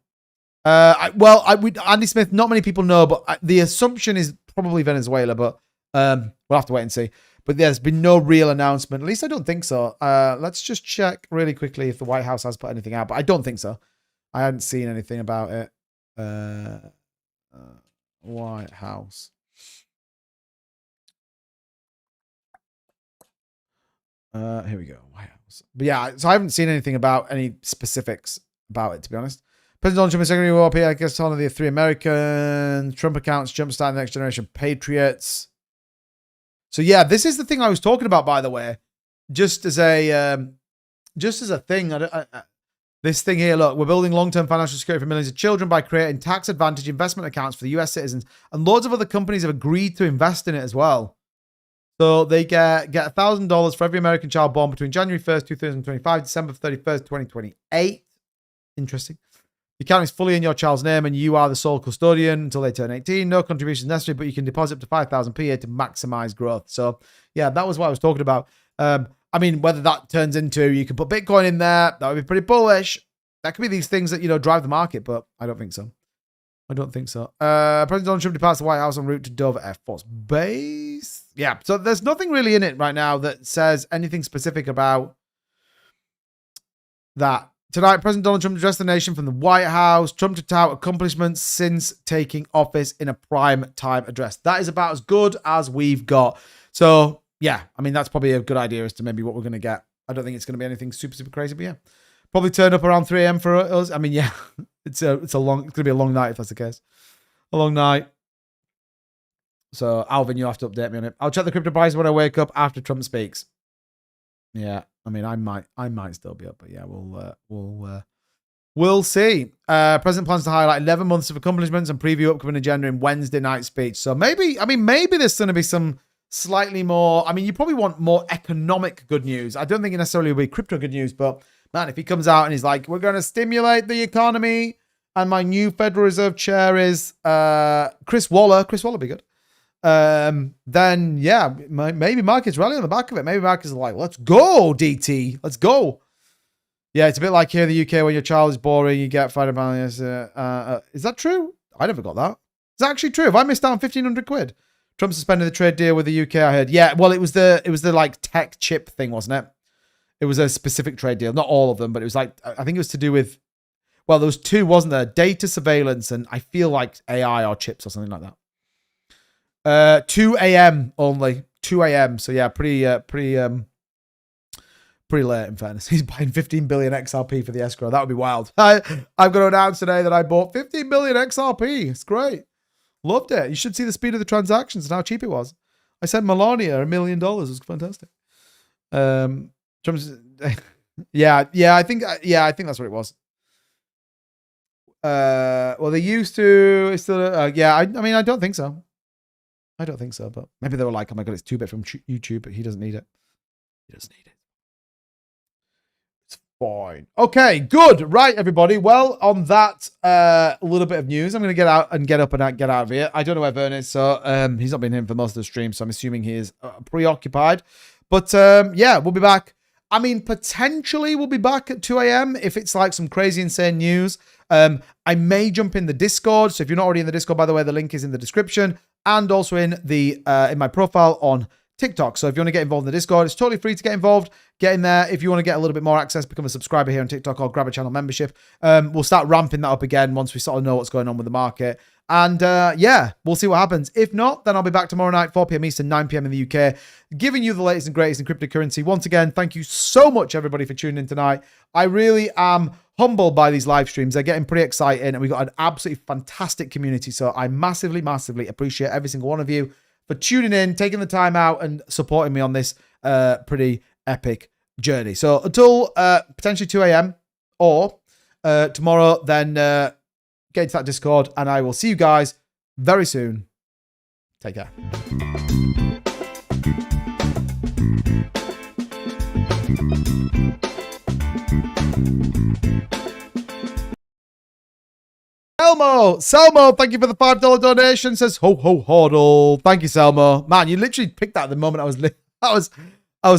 Andy Smith, not many people know, but the assumption is probably Venezuela, but we'll have to wait and see. But there's been no real announcement. At least I don't think so. Let's just check really quickly if the White House has put anything out, but I don't think so. I hadn't seen anything about it. White House. Here we go. White House. But yeah, so I haven't seen anything about any specifics about it, to be honest. President Donald Trump and Secretary of War, I guess one of the 3 Americans. Trump accounts jumpstart the next generation patriots. So yeah, this is the thing I was talking about, by the way. Just as a thing. This thing here, look, we're building long-term financial security for millions of children by creating tax advantage investment accounts for the US citizens. And loads of other companies have agreed to invest in it as well. So they get $1,000 for every American child born between January 1st, 2025, December 31st, 2028. Interesting. The account is fully in your child's name and you are the sole custodian until they turn 18. No contributions necessary, but you can deposit up to 5,000 per year to maximize growth. So yeah, that was what I was talking about. Whether that turns into, you can put Bitcoin in there, that would be pretty bullish. That could be these things that, drive the market, but I don't think so. President Donald Trump departs the White House en route to Dover Air Force Base. Yeah, so there's nothing really in it right now that says anything specific about that. Tonight, President Donald Trump addressed the nation from the White House. Trump to tout accomplishments since taking office in a prime time address. That is about as good as we've got. So, yeah, that's probably a good idea as to maybe what we're going to get. I don't think it's going to be anything super, super crazy, but yeah. Probably turn up around 3 a.m. for us. Yeah, it's going to be a long night if that's the case. A long night. So, Alvin, you'll have to update me on it. I'll check the crypto price when I wake up after Trump speaks. Yeah, I mean, I might still be up, but yeah, we'll see. President plans to highlight 11 months of accomplishments and preview upcoming agenda in Wednesday night speech. So maybe there's going to be some slightly more. I mean, you probably want more economic good news. I don't think it necessarily will be crypto good news, but man, if he comes out and he's like, we're going to stimulate the economy, and my new Federal Reserve chair is Chris Waller. Chris Waller would be good. Then yeah, maybe markets rally on the back of it. Maybe markets are like, let's go, DT, let's go. Yeah, it's a bit like here in the UK when your child is boring, you get fired about this. Is that true? I never got that. Is that actually true? Have I missed out on 1,500 quid? Trump suspended the trade deal with the UK, I heard. Yeah, well, it was the like tech chip thing, wasn't it? It was a specific trade deal. Not all of them, but it was like, I think it was to do with, well, there was two, wasn't there? Data surveillance and I feel like AI or chips or something like that. 2 a.m. only. 2 a.m. So yeah, pretty late in fairness. He's buying 15 billion XRP for the escrow. That would be wild. I've got to announce today that I bought 15 billion XRP. It's great. Loved it. You should see the speed of the transactions and how cheap it was. I sent Melania $1 million. It was fantastic. Yeah, I think that's what it was. Well, they used to. It's still. Yeah, I mean, I don't think so. I don't think so, but maybe they were like, oh my God, it's 2-bit from YouTube, but he doesn't need it. He doesn't need it. It's fine. Okay, good. Right, everybody. Well, on that little bit of news, I'm going to get out and get up and get out of here. I don't know where Vern is, so he's not been in for most of the stream, so I'm assuming he is preoccupied. But yeah, we'll be back. I mean, potentially we'll be back at 2 a.m. if it's like some crazy, insane news. I may jump in the Discord. So if you're not already in the Discord, by the way, the link is in the description and also in the in my profile on TikTok. So if you want to get involved in the Discord, it's totally free to get involved. Get in there. If you want to get a little bit more access, become a subscriber here on TikTok or grab a channel membership. We'll start ramping that up again once we sort of know what's going on with the market. And yeah, we'll see what happens. If not, then I'll be back tomorrow night, 4 p.m. Eastern, 9 p.m. in the UK, giving you the latest and greatest in cryptocurrency. Once again, thank you so much, everybody, for tuning in tonight. I really am humbled by these live streams. They're getting pretty exciting, and we've got an absolutely fantastic community. So I massively, massively appreciate every single one of you for tuning in, taking the time out, and supporting me on this pretty epic journey. So until potentially 2 a.m. or tomorrow, then get into that Discord, and I will see you guys very soon. Take care. Selmo, thank you for the $5 donation. Says ho ho hodl. Thank you, Selmo. Man, you literally picked that at the moment I was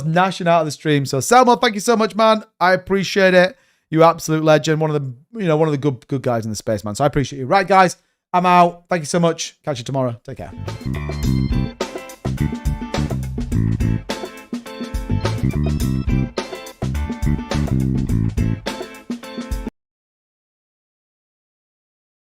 gnashing out of the stream. So Selmo, thank you so much, man. I appreciate it. You absolute legend. One of the good guys in the space, man. So I appreciate you. Right, guys, I'm out. Thank you so much. Catch you tomorrow. Take care.